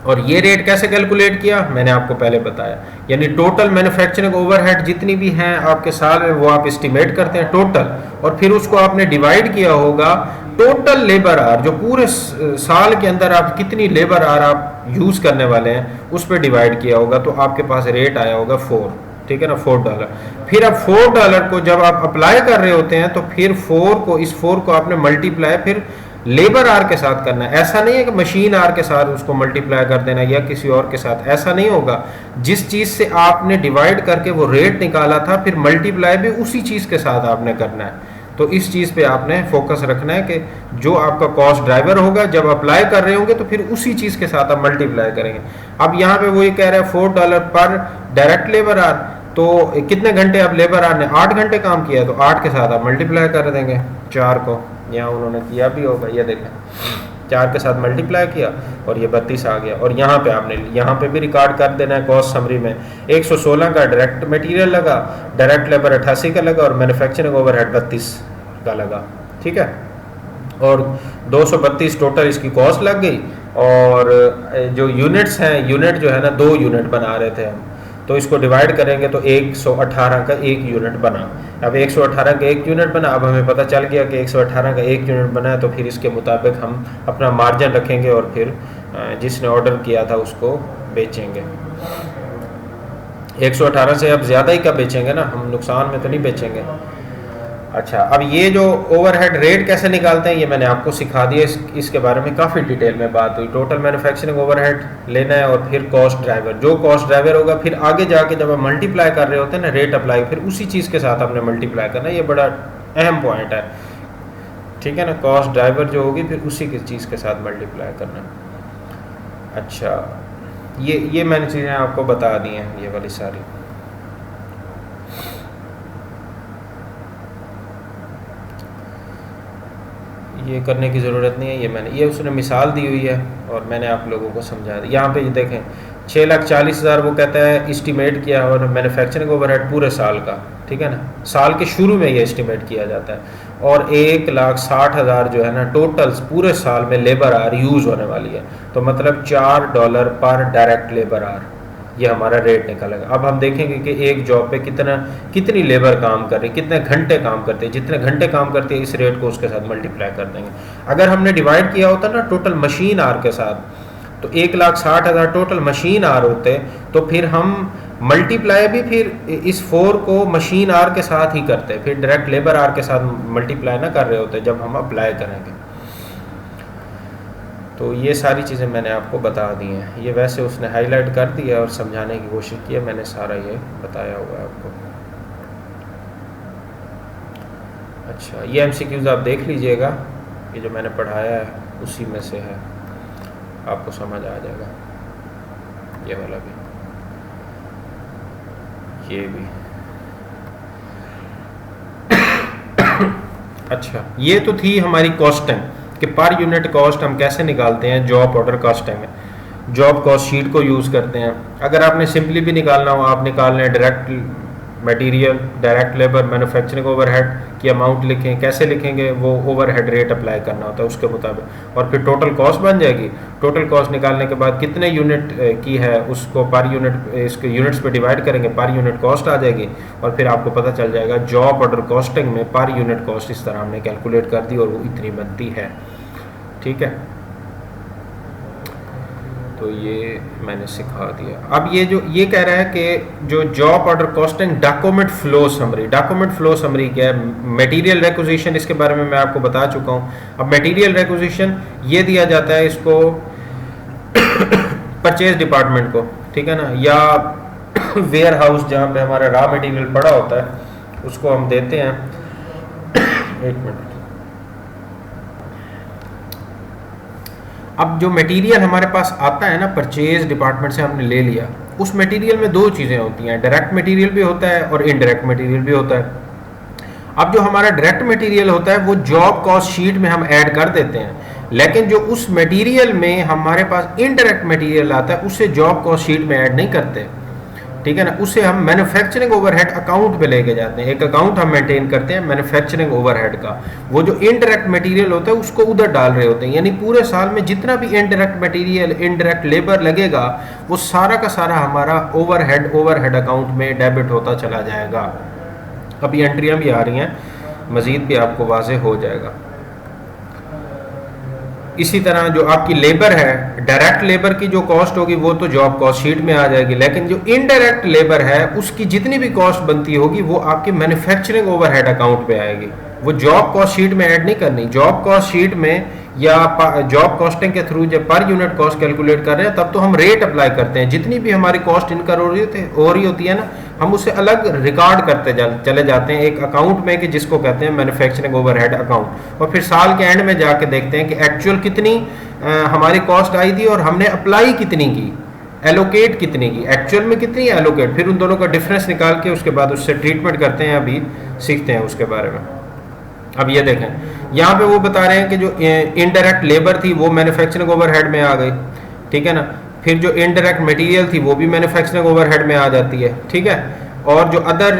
और ये रेट कैसे कैलकुलेट किया मैंने आपको पहले बताया। यानी टोटल मैन्युफैक्चरिंग ओवरहेड जितनी भी हैं आपके साल में वो आप एस्टिमेट करते हैं टोटल, और फिर उसको आपने डिवाइड किया होगा टोटल लेबर आर, जो पूरे साल के अंदर आप कितनी लेबर आर आप यूज़ करने वाले हैं उस पर डिवाइड किया होगा, तो आपके पास रेट आया होगा 4, ठीक है ना, $4। फिर अब $4 को जब आप अप्लाई कर रहे होते हैं तो फिर इस 4 को आपने मल्टीप्लाई फिर लेबर आर के साथ करना है। ऐसा नहीं है कि मशीन आर के साथ उसको मल्टीप्लाई कर देना या किसी और के साथ, ऐसा नहीं होगा। जिस चीज़ से आपने डिवाइड करके वो रेट निकाला था फिर मल्टीप्लाई भी उसी चीज़ के साथ आपने करना है। तो इस चीज़ पे आपने फोकस रखना है कि जो आपका कॉस्ट ड्राइवर होगा जब अप्लाई कर रहे होंगे तो फिर उसी चीज़ के साथ आप मल्टीप्लाई करेंगे। अब यहाँ पे वो ये कह रहा है $4 पर डायरेक्ट लेबर आर, तो कितने घंटे अब लेबर आर ने 8 घंटे काम किया, तो 8 के साथ आप मल्टीप्लाई कर देंगे 4 को, यहाँ उन्होंने किया भी होगा, ये देखें 4 के साथ मल्टीप्लाई किया और ये 32 आ गया। और यहाँ पे आपने यहाँ पे भी रिकॉर्ड कर देना है कॉस्ट समरी में 116 का डायरेक्ट मटेरियल लगा, डायरेक्ट लेबर 88 का लगा और मैन्युफैक्चरिंग ओवरहेड 32 का लगा, ठीक है। और 232 टोटल इसकी कॉस्ट लग गई। और जो यूनिट्स हैं, यूनिट जो है ना 2 यूनिट बना रहे थे हम, तो इसको डिवाइड करेंगे तो 118 का 1 यूनिट बना। अब 118 का 1 यूनिट बना, अब हमें पता चल गया कि 118 का 1 यूनिट बना है, तो फिर इसके मुताबिक हम अपना मार्जिन रखेंगे और फिर जिसने ऑर्डर किया था उसको बेचेंगे। 118 से अब ज़्यादा ही का बेचेंगे ना, हम नुकसान में तो नहीं बेचेंगे। अच्छा, अब ये जो ओवरहेड रेट कैसे निकालते हैं ये मैंने आपको सिखा दिया, इसके बारे में काफ़ी डिटेल में बात हुई। टोटल मैन्युफैक्चरिंग ओवरहेड लेना है और फिर कॉस्ट ड्राइवर, जो कॉस्ट ड्राइवर होगा फिर आगे जाके जब आप मल्टीप्लाई कर रहे होते हैं ना रेट अप्लाई, फिर उसी चीज़ के साथ आपने मल्टीप्लाई करना है। ये बड़ा अहम पॉइंट है, ठीक है ना। कॉस्ट ड्राइवर जो होगी फिर उसी की चीज़ के साथ मल्टीप्लाई करना है। अच्छा, ये मैंने चीज़ें आपको बता दी हैं, ये वाली सारी। ये करने की ज़रूरत नहीं है, ये उसने मिसाल दी हुई है और मैंने आप लोगों को समझा दी। यहाँ पे ये देखें 6,40,000 वो कहता है इस्टीमेट किया और मैन्युफैक्चरिंग ओवरहेड पूरे साल का, ठीक है ना, साल के शुरू में ये इस्टीमेट किया जाता है। और 1,60,000 जो है ना टोटल पूरे साल में लेबर आर यूज़ होने वाली है, तो मतलब $4 पर डायरेक्ट लेबर आर ये हमारा रेट निकलेगा। अब हम देखेंगे कि एक जॉब पे कितनी लेबर काम कर रही है, कितने घंटे काम करते हैं, जितने घंटे काम करते हैं इस रेट को उसके साथ मल्टीप्लाई कर देंगे। अगर हमने डिवाइड किया होता ना टोटल मशीन आर के साथ, तो 1,60,000 टोटल मशीन आर होते, तो फिर हम मल्टीप्लाई भी फिर इस 4 को मशीन आर के साथ ही करते, फिर डायरेक्ट लेबर आर के साथ मल्टीप्लाई ना कर रहे होते जब हम अप्लाई करेंगे। तो ये सारी चीज़ें मैंने आपको बता दी हैं। ये वैसे उसने हाईलाइट कर दिया और समझाने की कोशिश की है, मैंने सारा ये बताया हुआ है आपको। अच्छा, ये MCQs आप देख लीजिएगा, ये जो मैंने पढ़ाया है उसी में से है, आपको समझ आ जाएगा। ये वाला भी, ये भी। अच्छा, ये तो थी हमारी कॉस्टिंग कि पर यूनिट कॉस्ट हम कैसे निकालते हैं जॉब ऑर्डर कॉस्टिंग में। जॉब कॉस्ट शीट को यूज़ करते हैं। अगर आपने सिंपली भी निकालना हो, आप निकाल लें direct material, direct labour, manufacturing overhead की अमाउंट लिखें। कैसे लिखेंगे, वो ओवरहेड रेट अप्लाई करना होता है उसके मुताबिक, और फिर टोटल कॉस्ट बन जाएगी। टोटल कॉस्ट निकालने के बाद कितने यूनिट की है उसको पर यूनिट, इसके यूनिट्स पे डिवाइड करेंगे, पर यूनिट कॉस्ट आ जाएगी। और फिर आपको पता चल जाएगा जॉब ऑर्डर कॉस्टिंग में पर यूनिट कॉस्ट इस तरह हमने कैलकुलेट कर दी और वो इतनी बनती है, ठीक है। तो ये मैंने सिखा दिया। अब ये कह रहा है कि जो job order costing document flow summary, document flow summary क्या है, मटेरियल रिक्विजिशन, इसके बारे में मैं आपको बता चुका हूँ। अब मटेरियल रिक्विजिशन ये दिया जाता है इसको परचेज डिपार्टमेंट को, ठीक है ना, या वेयर हाउस जहाँ पे हमारा रॉ मटेरियल पड़ा होता है उसको हम देते हैं। एक मिनट। अब जो मटेरियल हमारे पास आता है ना परचेज डिपार्टमेंट से हमने ले लिया, उस मटेरियल में 2 चीज़ें होती हैं, डायरेक्ट मटेरियल भी होता है और इनडायरेक्ट मटेरियल भी होता है। अब जो हमारा डायरेक्ट मटेरियल होता है वो जॉब कॉस्ट शीट में हम ऐड कर देते हैं, लेकिन जो उस मटेरियल में हमारे पास इनडायरेक्ट मटेरियल आता है उसे जॉब कॉस्ट शीट में ऐड नहीं करते, ठीक है ना। उसे हम मैन्युफैक्चरिंग ओवरहेड अकाउंट पे लेके जाते हैं। एक अकाउंट हम मेंटेन करते हैं मैन्युफैक्चरिंग ओवरहेड का। वो जो इनडायरेक्ट मटेरियल होता है उसको उधर डाल रहे होते हैं, यानी पूरे साल में जितना भी इनडायरेक्ट मटेरियल, इनडायरेक्ट लेबर लगेगा वो सारा का सारा हमारा ओवरहेड अकाउंट में डेबिट होता चला जाएगा। अब ये एंट्रियाँ भी आ रही हैं, मज़ीद भी आपको वाज़ेह हो जाएगा। इसी तरह जो आपकी लेबर है, डायरेक्ट लेबर की जो कॉस्ट होगी वो तो जॉब कॉस्ट शीट में आ जाएगी, लेकिन जो इनडायरेक्ट लेबर है उसकी जितनी भी कॉस्ट बनती होगी वो आपकी मैन्युफैक्चरिंग ओवरहेड अकाउंट पे आएगी। वो जॉब कॉस्ट शीट में ऐड नहीं करनी। जॉब कॉस्ट शीट में या जॉब कॉस्टिंग के थ्रू जब पर यूनिट कॉस्ट कैलकुलेट कर रहे हैं तब तो हम रेट अप्लाई करते हैं। जितनी भी हमारी कॉस्ट इनकर हो रही होती है ना, हम उसे अलग रिकॉर्ड करते चले जाते हैं एक अकाउंट में कि जिसको कहते हैं मैन्युफैक्चरिंग ओवरहेड अकाउंट। और फिर साल के एंड में जाके देखते हैं कि एक्चुअल कितनी हमारी कॉस्ट आई थी और हमने अप्लाई कितनी की, एलोकेट कितनी की, एक्चुअल में कितनी एलोकेट। फिर उन दोनों का डिफरेंस निकाल के उसके बाद उससे ट्रीटमेंट करते हैं, अभी सीखते हैं उसके बारे में। अब ये देखें, यहाँ पे वो बता रहे हैं कि जो इनडायरेक्ट लेबर थी वो मैन्युफैक्चरिंग ओवरहेड में आ गई, ठीक है ना। फिर जो इनडायरेक्ट मटेरियल थी वो भी मैन्युफैक्चरिंग ओवरहेड में आ जाती है, ठीक है। और जो अदर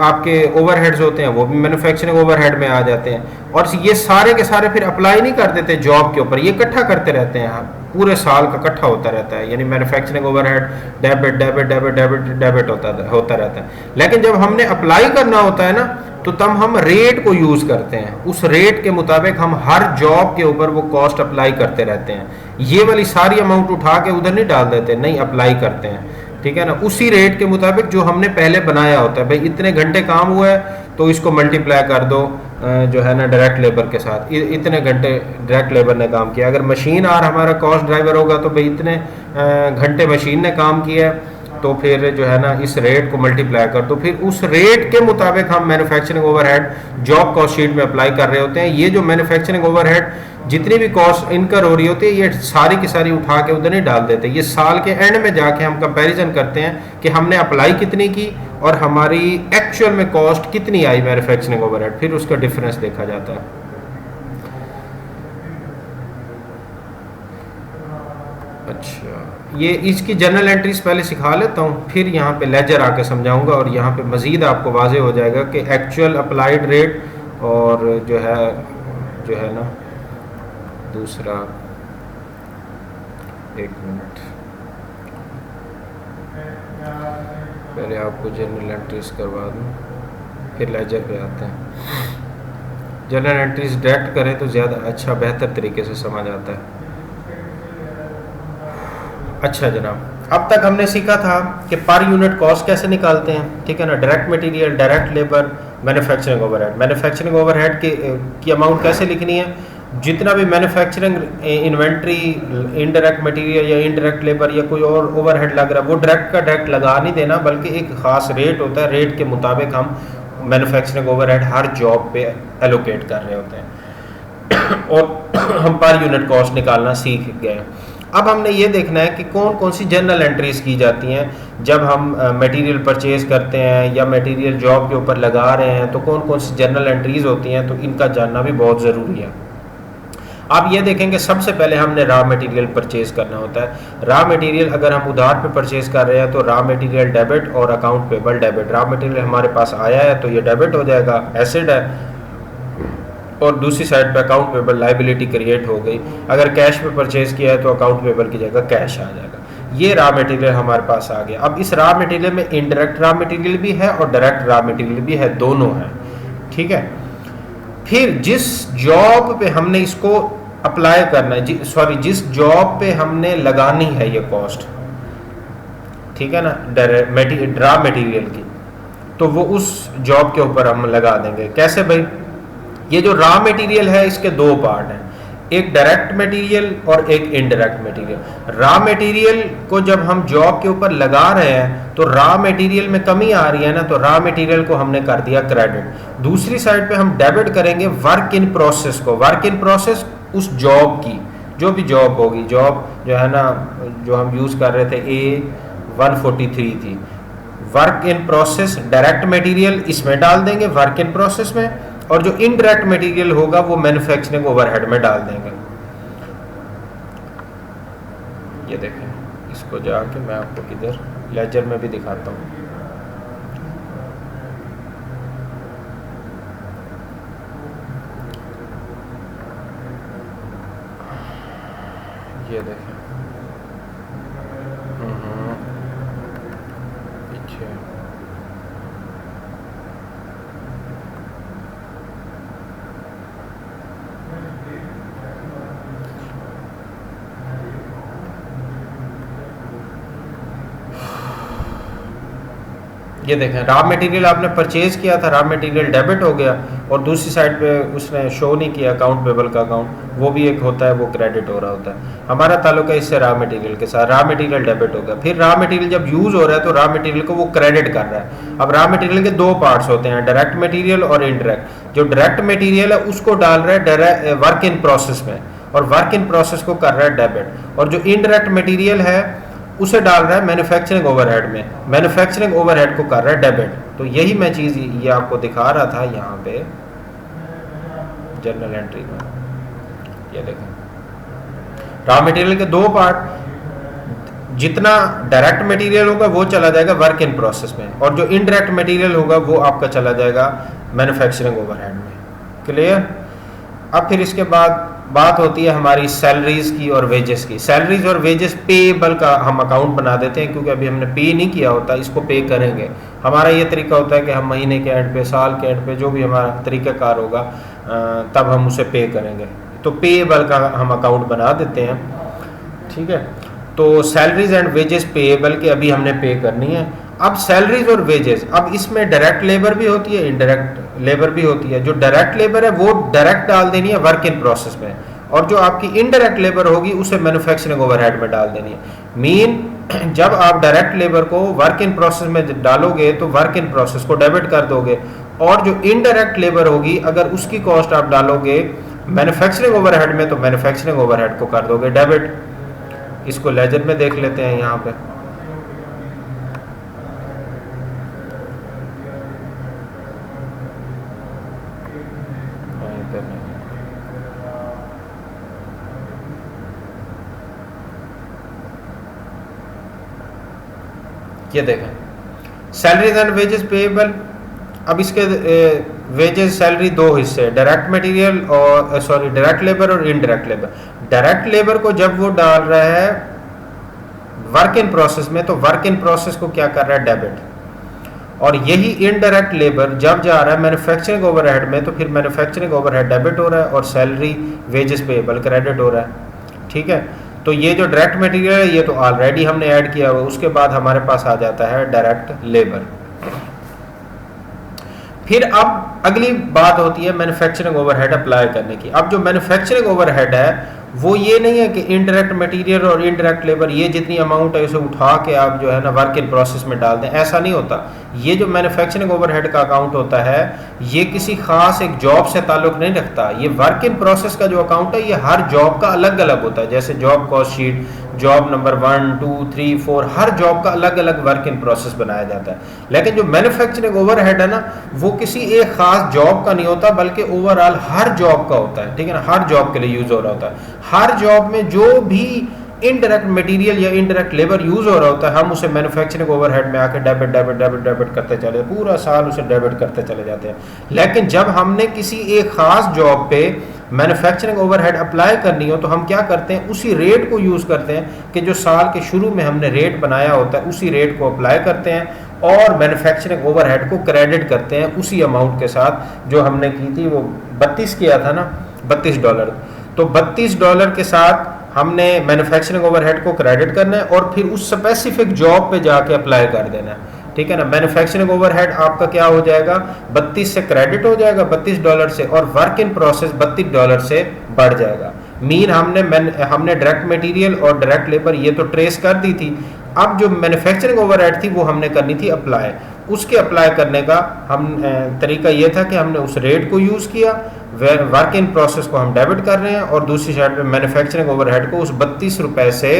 आपके ओवरहेड्स होते हैं वो भी मैन्युफैक्चरिंग ओवरहेड में आ जाते हैं। और ये सारे के सारे फिर अप्लाई नहीं कर देते जॉब के ऊपर, ये इकट्ठा करते रहते हैं, पूरे साल का इकट्ठा होता रहता है। यानी manufacturing overhead debit debit debit debit debit होता रहता है। लेकिन जब हमने अप्लाई करना होता है ना, तो तब हम रेट को यूज करते हैं। उस रेट के मुताबिक हम हर जॉब के ऊपर वो कॉस्ट अप्लाई करते रहते हैं। ये वाली सारी अमाउंट उठा के उधर नहीं डाल देते, नहीं, अप्लाई करते हैं, ठीक है ना। उसी रेट के मुताबिक जो हमने पहले बनाया होता है, भाई इतने घंटे काम हुआ है तो इसको मल्टीप्लाई कर दो जो है ना डायरेक्ट लेबर के साथ, इतने घंटे डायरेक्ट लेबर ने काम किया। अगर मशीन आर हमारा कॉस्ट ड्राइवर होगा तो भाई इतने घंटे मशीन ने काम किया है, तो फिर जो है ना इस रेट को मल्टीप्लाई कर दो। फिर उस रेट के मुताबिक हम manufacturing overhead job cost sheet में अप्लाई कर रहे होते हैं। ये जो मैन्युफैक्चरिंग ओवरहेड जितनी भी कॉस्ट इनकर हो रही होती है, ये सारी की सारी उठा के उधर नहीं डाल देते। ये साल के एंड में जाके हम कंपैरिजन करते हैं कि हमने अप्लाई कितनी की और हमारी एक्चुअल में कॉस्ट कितनी आई मैन्युफैक्चरिंग ओवरहेड, फिर उसका डिफरेंस देखा जाता है। अच्छा, ये इसकी जर्नल एंट्रीज पहले सिखा लेता हूँ, फिर यहाँ पे लेजर आके समझाऊंगा और यहाँ पे मज़ीद आपको वाजे हो जाएगा कि एक्चुअल अप्लाइड रेट और जो है ना दूसरा, एक मिनट, पहले आपको जर्नल एंट्रीज करवा दूँ फिर लेजर पे आते हैं। जर्नल एंट्रीज डायरेक्ट करें तो ज़्यादा अच्छा बेहतर तरीके से समझ आता है। अच्छा जनाब, अब तक हमने सीखा था कि पर यूनिट कॉस्ट कैसे निकालते हैं, ठीक है ना। Direct material, direct labour, manufacturing overhead. Manufacturing overhead की अमाउंट कैसे लिखनी है, जितना भी मैन्युफैक्चरिंग इन्वेंट्री, इनडायरेक्ट मटेरियल या इनडायरेक्ट लेबर या कोई और ओवरहेड लग रहा है वो डायरेक्ट का डायरेक्ट लगा नहीं देना, बल्कि एक ख़ास रेट होता है, रेट के मुताबिक हम मैन्युफैक्चरिंग ओवरहेड हर जॉब पे एलोकेट कर रहे होते हैं और हम पर यूनिट कॉस्ट निकालना सीख गए। अब हमने ये देखना है कि कौन कौन सी जर्नल एंट्रीज की जाती हैं जब हम मटेरियल परचेज करते हैं या मटेरियल जॉब के ऊपर लगा रहे हैं, तो कौन कौन सी जर्नल एंट्रीज होती हैं, तो इनका जानना भी बहुत ज़रूरी है। आप ये देखेंगे सबसे पहले हमने रॉ मटेरियल परचेज करना होता है। रॉ मटेरियल अगर हम उधार पे परचेज कर रहे हैं तो रॉ मटेरियल डेबिट और account payable debit. Raw material हमारे पास आया है तो ये डेबिट हो जाएगा, एसिड है, और दूसरी साइड पे अकाउंट पेबल लाइबिलिटी क्रिएट हो गई। अगर कैश पे परचेज किया है तो अकाउंट पेबल की जगह कैश आ जाएगा। ये रॉ मटेरियल हमारे पास आ गया। अब इस रॉ मटेरियल में इनडायरेक्ट रॉ मटेरियल भी है और डायरेक्ट रॉ मटेरियल भी है, दोनों हैं, ठीक है। फिर जिस जॉब पे हमने इसको अप्लाई करना है, जिस जॉब पे हमने लगानी है ये कॉस्ट, ठीक है ना, रॉ मटेरियल की, तो वो उस जॉब के ऊपर हम लगा देंगे। कैसे भाई, ये जो रॉ मटेरियल है इसके दो पार्ट हैं, एक डायरेक्ट मटेरियल और एक इनडायरेक्ट मटेरियल। रॉ मटेरियल को जब हम जॉब के ऊपर लगा रहे हैं तो रॉ मटेरियल में कमी आ रही है ना, तो रॉ मटेरियल को हमने कर दिया क्रेडिट। दूसरी साइड पे हम डेबिट करेंगे वर्क इन प्रोसेस को। वर्क इन प्रोसेस उस जॉब की, जो भी जॉब होगी, जॉब जो है ना जो हम यूज़ कर रहे थे A143 थी, work in process direct material इसमें डाल देंगे वर्क इन प्रोसेस में, और जो इनडायरेक्ट मटेरियल होगा वो मैन्युफैक्चरिंग ओवरहेड में डाल देंगे। ये देखें, इसको जाके मैं आपको इधर लेजर में भी दिखाता हूँ। ये देखें, पीछे ये देखें, रॉ मटेरियल आपने परचेज किया था, रॉ मटेरियल डेबिट हो गया, और दूसरी साइड पे उसने शो नहीं किया अकाउंट पेबल का अकाउंट, वो भी एक होता है, वो क्रेडिट हो रहा होता है। हमारा ताल्लुक है इससे रॉ मटेरियल के साथ, रॉ मटेरियल डेबिट हो गया। फिर रॉ मटेरियल जब यूज़ हो रहा है तो रॉ मटेरियल को वो क्रेडिट कर रहा है। अब रॉ मटेरियल के दो पार्ट्स होते हैं, डायरेक्ट मटेरियल और इनडायरेक्ट। जो डायरेक्ट मटेरियल है उसको डाल रहा है वर्क इन प्रोसेस में, और वर्क इन प्रोसेस को कर रहा है डेबिट। और जो इनडायरेक्ट मटेरियल है उसे डाल रहा है मैन्युफैक्चरिंग ओवरहेड में, मैन्युफैक्चरिंग ओवरहेड को कर रहा है डेबिट। तो यही मैं चीज़ ये आपको दिखा रहा था यहाँ पे जर्नल एंट्री में। ये देखें, रॉ मटेरियल के दो पार्ट, जितना डायरेक्ट मटेरियल होगा वो चला जाएगा वर्क इन प्रोसेस में, और जो इनडायरेक्ट मटेरियल होगा वो आपका चला जाएगा मैन्युफैक्चरिंग ओवरहेड में। क्लियर? अब फिर इसके बाद बात होती है हमारी सैलरीज की और वेजेस की। सैलरीज और वेजेस पेएबल का हम अकाउंट बना देते हैं, क्योंकि अभी हमने पे नहीं किया होता, इसको पे करेंगे। हमारा ये तरीका होता है कि हम महीने के एंड पे, साल के एंड पे, जो भी हमारा तरीक़ाकार होगा तब हम उसे पे करेंगे। तो पेएबल का हम अकाउंट बना देते हैं, ठीक है। तो सैलरीज एंड वेजेस पेएबल के अभी हमने पे करनी है। अब सैलरीज और वेजेस, अब इसमें डायरेक्ट लेबर भी होती है, इनडायरेक्ट लेबर भी होती है। जो डायरेक्ट लेबर है वो डायरेक्ट डाल देनी है वर्क इन प्रोसेस में, और जो आपकी इनडायरेक्ट लेबर होगी उसे मैन्युफैक्चरिंग ओवरहेड में डाल देनी है। मीन जब आप डायरेक्ट लेबर को वर्क इन प्रोसेस में डालोगे तो वर्क इन प्रोसेस को डेबिट कर दोगे, और जो इनडायरेक्ट लेबर होगी अगर उसकी कॉस्ट आप डालोगे मैन्युफैक्चरिंग ओवरहेड में तो मैन्युफैक्चरिंग ओवरहेड को कर दोगे डेबिट। इसको लेजर में देख लेते हैं यहाँ पे। ये देखें, सैलरीज एंड वेजेस पेएबल। अब इसके वेजेस सैलरी दो हिस्से, डायरेक्ट मटेरियल और डायरेक्ट लेबर और इनडायरेक्ट लेबर। डायरेक्ट लेबर को जब वो डाल रहा है वर्क इन प्रोसेस में तो वर्क इन प्रोसेस को क्या कर रहा है डेबिट, और यही इनडायरेक्ट लेबर जब जा रहा है मैन्युफैक्चरिंग ओवरहेड में तो फिर मैन्युफैक्चरिंग ओवरहेड डेबिट हो रहा है और सैलरी वेजेस पेएबल क्रेडिट हो रहा है, ठीक है। तो ये जो डायरेक्ट मटेरियल है ये तो ऑलरेडी हमने ऐड किया हुआ, उसके बाद हमारे पास आ जाता है डायरेक्ट लेबर। फिर अब अगली बात होती है मैन्युफैक्चरिंग ओवरहेड अप्लाई करने की। अब जो मैन्युफैक्चरिंग ओवरहेड है वो ये नहीं है कि इनडायरेक्ट मटेरियल और इनडायरेक्ट लेबर ये जितनी अमाउंट है उसे उठा के आप जो है ना वर्क इन प्रोसेस में डाल दें, ऐसा नहीं होता। ये जो मैन्युफैक्चरिंग ओवरहेड का अकाउंट होता है ये किसी खास एक जॉब से ताल्लुक नहीं रखता। ये वर्क इन प्रोसेस का जो अकाउंट है ये हर जॉब का अलग अलग होता है, जैसे job cost sheet, job number 1, 2, 3, 4, हर जॉब का अलग अलग वर्क इन प्रोसेस बनाया जाता है। लेकिन जो मैन्युफैक्चरिंग ओवरहेड है ना वो किसी एक खास जॉब का नहीं होता, बल्कि ओवरऑल हर जॉब का होता है, ठीक है ना। हर जॉब के लिए यूज हो रहा होता है। हर जॉब में जो भी इनडायरेक्ट मटेरियल या इनडायरेक्ट लेबर यूज हो रहा होता है हम उसे मैन्युफैक्चरिंग ओवरहेड में आके डेबिट डेबिट डेबिट डेबिट करते चले, पूरा साल उसे डेबिट करते चले जाते हैं। लेकिन जब हमने किसी एक खास जॉब पे मैन्युफैक्चरिंग ओवरहेड अप्लाई करनी हो तो हम क्या करते हैं, उसी रेट को यूज़ करते हैं कि जो साल के शुरू में हमने रेट बनाया होता है उसी रेट को अप्लाई करते हैं और मैन्युफैक्चरिंग ओवरहेड को क्रेडिट करते हैं उसी अमाउंट के साथ जो हमने की थी। वो 32 किया था ना, $32, तो $32 के साथ हमने मैन्युफैक्चरिंग ओवरहेड को क्रेडिट करना है और फिर उस स्पेसिफिक जॉब पे जाके अप्लाई कर देना है, ठीक है ना। मैन्युफैक्चरिंग ओवरहेड आपका क्या हो जाएगा, 32 से क्रेडिट हो जाएगा, $32 से, और वर्क इन प्रोसेस $32 से बढ़ जाएगा। मीन हमने डायरेक्ट मटेरियल और डायरेक्ट लेबर ये तो ट्रेस कर दी थी। अब जो मैन्युफैक्चरिंग ओवरहेड थी वो हमने करनी थी अप्लाई। उसके अप्लाई करने का हम तरीका ये था कि हमने उस रेट को यूज़ किया, वर्क इन प्रोसेस को हम डेबिट कर रहे हैं और दूसरी साइड पे मैन्युफैक्चरिंग ओवरहेड को उस ₹32 से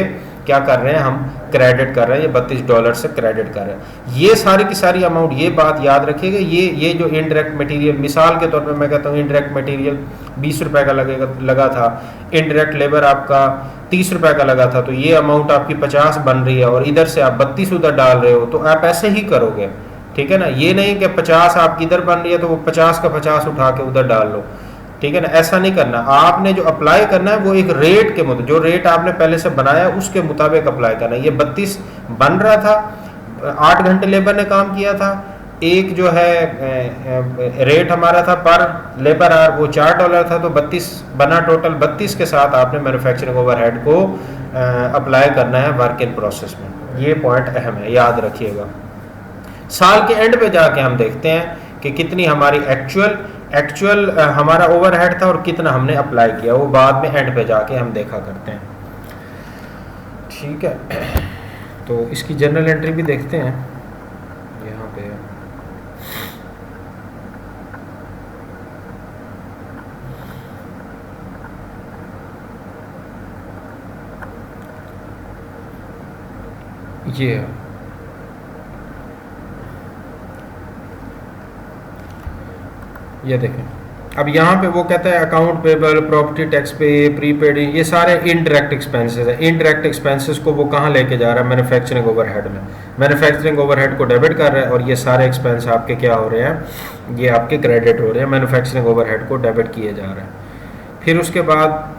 क्या कर रहे हैं, हम क्रेडिट कर रहे हैं, ये $32 से क्रेडिट कर रहे हैं। ये सारी की सारी अमाउंट, ये बात याद रखिएगा। ये जो इनडायरेक्ट मटेरियल, मिसाल के तौर पे मैं कहता हूँ इनडायरेक्ट मटेरियल ₹20 का लगा था, इनडायरेक्ट लेबर आपका ₹30 का लगा था, तो ये अमाउंट आपकी 50 बन रही है और इधर से आप 32 उधर डाल रहे हो, तो आप ऐसे ही करोगे, ठीक है ना। ये नहीं कि 50 आपकी इधर बन रही है तो वो 50 का 50 उठा के उधर डाल लो, ठीक है ना। ऐसा नहीं करना। आपने जो अप्लाई करना है वो एक रेट के मुताबिक, जो रेट आपने पहले से बनाया उसके मुताबिक अप्लाई करना है। ये 32 बन रहा था, 8 घंटे लेबर ने काम किया था, एक जो है रेट हमारा था पर लेबर आवर वो $4 था, तो 32 बना टोटल। 32 के साथ आपने मैन्युफैक्चरिंग ओवरहेड को अप्लाई करना है वर्क इन प्रोसेस में। ये पॉइंट अहम है, याद रखिएगा। साल के एंड पे जाके हम देखते हैं कि कितनी हमारी एक्चुअल हमारा ओवरहेड था और कितना हमने अप्लाई किया, वो बाद में एंड पे जाके हम देखा करते हैं। ठीक है, तो इसकी जर्नल एंट्री भी देखते हैं यहाँ पे। ये देखें, अब यहाँ पे वो कहता है अकाउंट पेबल, प्रॉपर्टी टैक्स पे, प्रीपेड, ये सारे इनडायरेक्ट एक्सपेंसेस है। इनडायरेक्ट एक्सपेंसेस को वो कहाँ लेके जा रहा है? मैन्युफैक्चरिंग ओवरहेड में। मैन्युफैक्चरिंग ओवरहेड को डेबिट कर रहा है और ये सारे एक्सपेंस आपके क्या हो रहे हैं? ये आपके क्रेडिट हो रहे हैं, मैन्युफैक्चरिंग ओवरहेड को डेबिट किए जा रहे हैं। फिर उसके बाद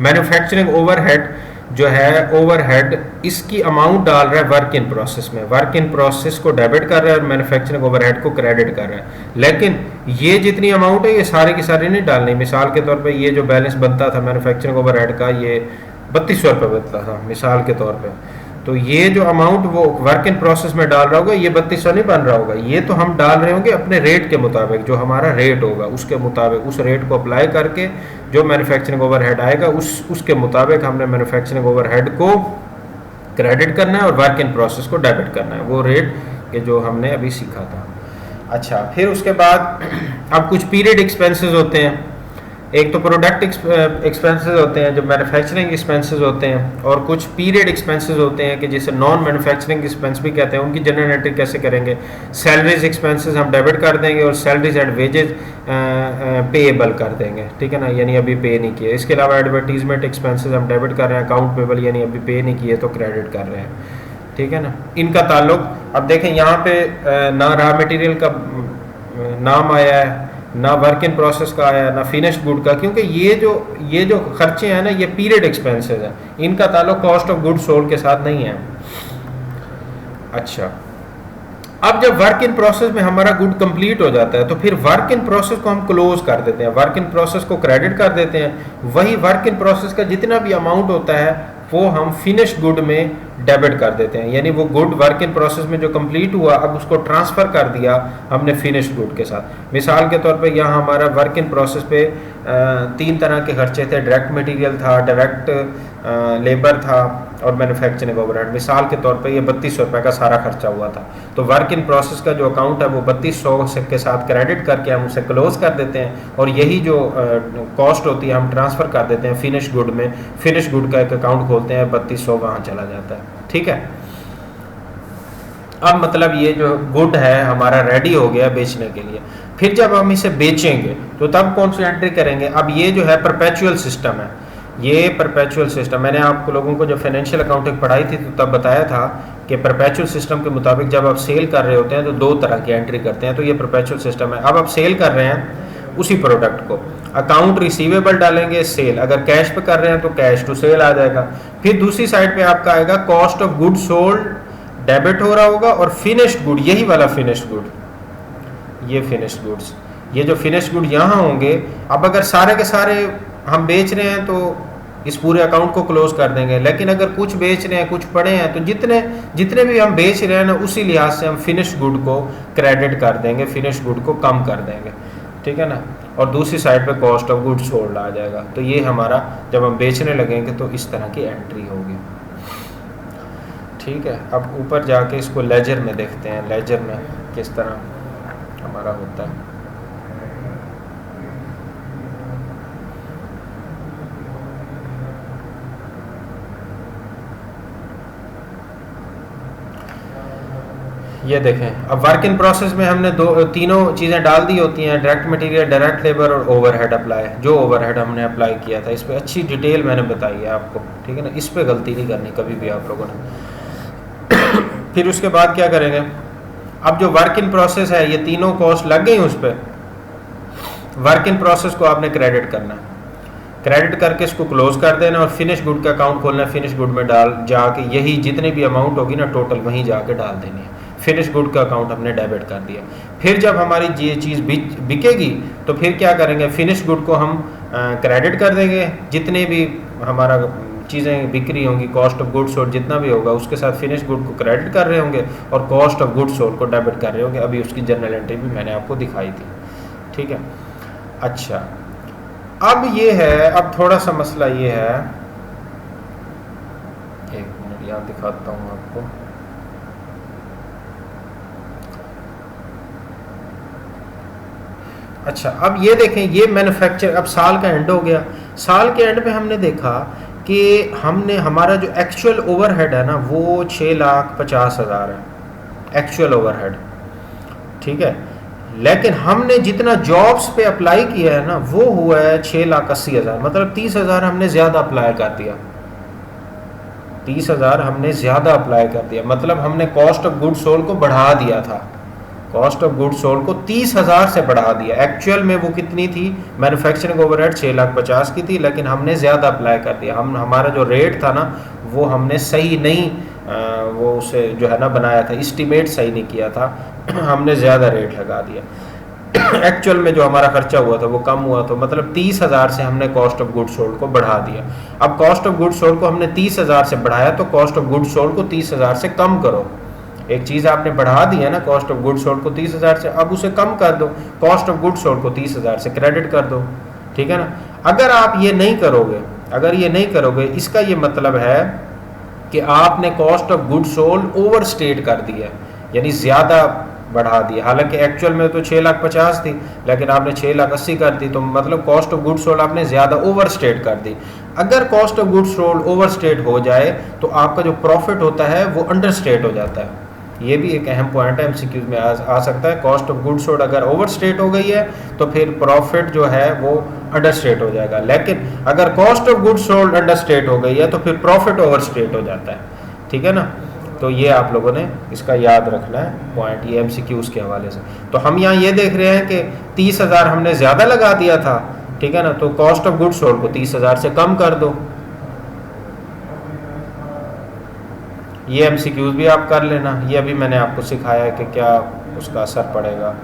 मैन्युफैक्चरिंग ओवरहेड जो है, ओवरहेड इसकी अमाउंट डाल रहा है वर्क इन प्रोसेस में, वर्क इन प्रोसेस को डेबिट कर रहा है और मैन्युफैक्चरिंग ओवरहेड को क्रेडिट कर रहा है। लेकिन ये जितनी अमाउंट है ये सारी की सारी नहीं डालनी। मिसाल के तौर पे ये जो बैलेंस बनता था मैन्युफैक्चरिंग ओवरहेड का, ये 3200 रुपये बनता था मिसाल के तौर पे, तो ये जो अमाउंट वो वर्क इन प्रोसेस में डाल रहा होगा ये 3200 नहीं बन रहा होगा, ये तो हम डाल रहे होंगे अपने रेट के मुताबिक, जो हमारा रेट होगा उसके मुताबिक, उस रेट को अप्लाई करके जो मैन्युफैक्चरिंग ओवरहेड आएगा उसके मुताबिक हमने मैन्युफैक्चरिंग ओवरहेड को क्रेडिट करना है और वर्क इन प्रोसेस को डेबिट करना है, वो रेट के जो हमने अभी सीखा था। अच्छा, फिर उसके बाद अब कुछ पीरियड एक्सपेंसेस होते हैं। एक तो प्रोडक्ट एक्सपेंसेस होते हैं जो मैन्युफैक्चरिंग एक्सपेंसेस होते हैं, और कुछ पीरियड एक्सपेंसेस होते हैं कि जिसे नॉन मैन्युफैक्चरिंग एक्सपेंस भी कहते हैं। उनकी जनरल एंट्री कैसे करेंगे? सैलरीज एक्सपेंसेस हम डेबिट कर देंगे और सैलरीज एंड वेजेज पेएबल कर देंगे, ठीक है ना, यानी अभी पे नहीं किए। इसके अलावा एडवर्टीजमेंट एक्सपेंसेस हम डेबिट कर रहे हैं, अकाउंट पेबल यानी अभी पे नहीं किए तो क्रेडिट कर रहे हैं, ठीक है ना। इनका ताल्लुक अब देखें, यहाँ पे ना रॉ मटेरियल का नाम आया है, ना वर्क इन प्रोसेस का आया, ना फिनिश्ड गुड का, क्योंकि ये जो खर्चे हैं ना ये पीरियड एक्सपेंसेस हैं, इनका ताल्लुक कॉस्ट ऑफ गुड सोल्ड के साथ नहीं है। अच्छा, अब जब वर्क इन प्रोसेस में हमारा गुड कंप्लीट हो जाता है तो फिर वर्क इन प्रोसेस को हम क्लोज कर देते हैं, वर्क इन प्रोसेस को क्रेडिट कर देते हैं। वही वर्क इन प्रोसेस का जितना भी अमाउंट होता है वो हम फिनिश्ड गुड में डेबिट कर देते हैं, यानी वो गुड वर्क इन प्रोसेस में जो कंप्लीट हुआ अब उसको ट्रांसफ़र कर दिया हमने फिनिश्ड गुड के साथ। मिसाल के तौर पे यहाँ हमारा वर्क इन प्रोसेस पे 3 तरह के खर्चे थे, डायरेक्ट मटेरियल था, डायरेक्ट लेबर था और मैन्युफैक्चरिंग ओवरहेड। मिसाल के तौर पे ये 3200 रुपये का सारा खर्चा हुआ था, तो वर्क इन प्रोसेस का जो अकाउंट है वो 3200 के साथ क्रेडिट करके हम उसे क्लोज कर देते हैं और यही जो कॉस्ट होती है हम ट्रांसफ़र कर देते हैं फिनिश गुड में। फिनिश गुड का एक अकाउंट खोलते हैं, 3200 वहाँ चला जाता है, ठीक है। अब मतलब ये जो गुड है हमारा रेडी हो गया बेचने के लिए। फिर जब हम इसे बेचेंगे तो तब कौन सी एंट्री करेंगे? अब ये जो है परपेचुअल सिस्टम है, ये परपेचुअल सिस्टम मैंने आप लोगों को जब फाइनेंशियल अकाउंटिंग पढ़ाई थी तो तब बताया था कि परपेचुअल सिस्टम के मुताबिक जब आप सेल कर रहे होते हैं तो 2 तरह की एंट्री करते हैं, तो ये परपेचुअल सिस्टम है। अब आप सेल कर रहे हैं उसी प्रोडक्ट को, अकाउंट रिसीवेबल डालेंगे सेल, अगर कैश पे कर रहे हैं तो कैश टू सेल आ जाएगा। फिर दूसरी साइड पे आपका आएगा cost of good sold, debit हो रहा होगा, और फिनिश्ड गुड, यही वाला फिनिश्ड गुड, ये फिनिश्ड गुड्स, ये जो फिनिश्ड गुड यहाँ होंगे। अब अगर सारे के सारे हम बेच रहे हैं तो इस पूरे अकाउंट को क्लोज कर देंगे, लेकिन अगर कुछ बेच रहे हैं कुछ पड़े हैं तो जितने भी हम बेच रहे हैं ना उसी लिहाज से हम फिनिश्ड गुड को क्रेडिट कर देंगे, फिनिश्ड गुड को कम कर देंगे, ठीक है ना। और दूसरी साइड पे कॉस्ट ऑफ गुड सोल्ड आ जाएगा। तो ये हमारा जब हम बेचने लगेंगे तो इस तरह की एंट्री होगी, ठीक है। अब ऊपर जाके इसको लेजर में देखते हैं, लेजर में किस तरह हमारा होता है। ये देखें, अब वर्क इन प्रोसेस में हमने तीनों चीज़ें डाल दी होती हैं, डायरेक्ट मटेरियल, डायरेक्ट लेबर और ओवरहेड अप्लाई। जो ओवरहेड हमने अप्लाई किया था इस पर अच्छी डिटेल मैंने बताई है आपको, ठीक है ना, इस पर गलती नहीं करनी कभी भी आप लोगों ने। फिर उसके बाद क्या करेंगे? अब जो वर्क इन प्रोसेस है ये तीनों कॉस्ट लग गई उस पर, वर्क इन प्रोसेस को आपने क्रेडिट करना है, क्रेडिट करके इसको क्लोज कर देना और फिनिश गुड का अकाउंट खोलना है। फिनिश गुड में डाल जाके यही जितनी भी अमाउंट होगी ना टोटल वहीं जाके डाल देनी है। फिनिश गुड का अकाउंट हमने डेबिट कर दिया। फिर जब हमारी ये चीज़ बिकेगी तो फिर क्या करेंगे? फिनिश गुड को हम क्रेडिट कर देंगे, जितने भी हमारा चीज़ें बिक्री होंगी, कॉस्ट ऑफ गुड्स सोल्ड जितना भी होगा उसके साथ फिनिश गुड को क्रेडिट कर रहे होंगे और कॉस्ट ऑफ गुड्स सोल्ड को डेबिट कर रहे होंगे। अभी उसकी जर्नल एंट्री भी मैंने आपको दिखाई थी, ठीक है। अच्छा, अब ये है, अब थोड़ा सा मसला ये है, एक मिनट यहाँ दिखाता हूँ आपको। अच्छा, अब ये देखें, ये मैन्युफैक्चर, अब साल का एंड हो गया, साल के एंड में हमने देखा कि हमने हमारा जो एक्चुअल ओवरहेड है ना वो 6,50,000 है एक्चुअल ओवरहेड, ठीक है। लेकिन हमने जितना जॉब्स पे अप्लाई किया है ना वो हुआ है 6,80,000, मतलब 30,000 हमने ज़्यादा अप्लाई कर दिया, 30,000 हमने ज़्यादा अप्लाई कर दिया, मतलब हमने कॉस्ट ऑफ गुड्स सोल्ड को बढ़ा दिया था, कॉस्ट ऑफ गुड्स सोल्ड को 30,000 से बढ़ा दिया। एक्चुअल में वो कितनी थी, मैन्युफैक्चरिंग ओवरहेड 6,50,000 की थी, लेकिन हमने ज़्यादा अप्लाई कर दिया। हमारा जो रेट था ना वो हमने सही नहीं वो उसे जो है ना बनाया था, इस्टीमेट सही नहीं किया था, हमने ज़्यादा रेट लगा दिया। एक्चुअल में जो हमारा खर्चा हुआ था वो कम हुआ, तो मतलब 30,000 से हमने कॉस्ट ऑफ गुड्स सोल्ड को बढ़ा दिया। अब कॉस्ट ऑफ गुड्स सोल्ड को हमने 30,000 से बढ़ाया, तो कॉस्ट ऑफ गुड्स सोल्ड को 30,000 से कम करो। एक चीज़ आपने बढ़ा दी है ना, कॉस्ट ऑफ गुड्स सोल्ड को 30,000 से, अब उसे कम कर दो, कॉस्ट ऑफ गुड्स सोल्ड को 30,000 से क्रेडिट कर दो, ठीक है ना। अगर आप ये नहीं करोगे, अगर ये नहीं करोगे, इसका ये मतलब है कि आपने cost of goods sold over state कर दिया, यानी ज़्यादा बढ़ा दिया। हालांकि एक्चुअल में तो 6,50,000 थी, लेकिन आपने 6,80,000 कर दी, तो मतलब कॉस्ट ऑफ गुड्स सोल्ड आपने ज़्यादा ओवर स्टेट कर दी। अगर cost of goods sold over state हो जाए तो आपका जो प्रॉफिट होता है वो अंडर स्टेट हो जाता है। ये भी एक अहम पॉइंट है, एमसीक्यूज में आ सकता है। कॉस्ट ऑफ गुड्स सोल्ड अगर ओवर स्टेट हो गई है तो फिर प्रॉफिट जो है वो अंडर स्टेट हो जाएगा, लेकिन अगर cost of goods sold under state हो गई है तो फिर प्रॉफिट ओवर स्टेट हो जाता है, ठीक है ना। तो ये आप लोगों ने इसका याद रखना है पॉइंट, ये एमसीक्यूज के हवाले से। तो हम यहाँ ये देख रहे हैं कि 30,000 हमने ज़्यादा लगा दिया था, ठीक है ना, तो कॉस्ट ऑफ गुड्स सोल्ड को 30,000 से कम कर दो। ये एमसीक्यूज भी आप कर लेना, ये अभी मैंने आपको सिखाया है कि क्या उसका असर पड़ेगा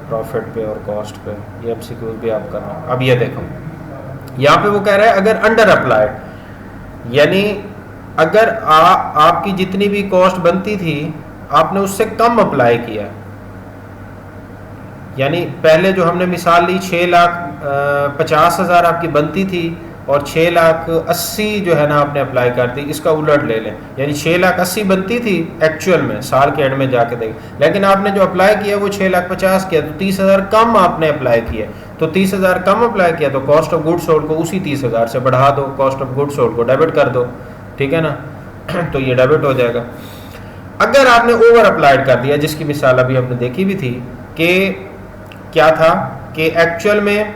प्रॉफिट पे और कॉस्ट पे, ये एमसीक्यूज भी आप करना। अब ये देखो, यहाँ पे वो कह रहा है अगर अंडर अप्लाइड, यानी अगर आपकी जितनी भी कॉस्ट बनती थी आपने उससे कम अप्लाई किया, यानी पहले जो हमने मिसाल ली 6,50,000 आपकी बनती थी और 6,80,000 जो है ना आपने अप्लाई कर दी, इसका उलट ले लें, यानी 6,80,000 बनती थी एक्चुअल में, साल के एंड में जाके देखें, लेकिन आपने जो अप्लाई किया वो 6,50,000 किया, तो 30,000 कम आपने अप्लाई किया, तो 30,000 कम अप्लाई किया तो कॉस्ट ऑफ गुड्स सोल्ड को उसी 30,000 से बढ़ा दो, कॉस्ट ऑफ गुड्स सोल्ड को डेबिट कर दो, ठीक है ना। तो ये डेबिट हो जाएगा। अगर आपने ओवर अप्लाइड कर दिया, जिसकी मिसाल अभी हमने देखी भी थी कि क्या था कि एक्चुअल में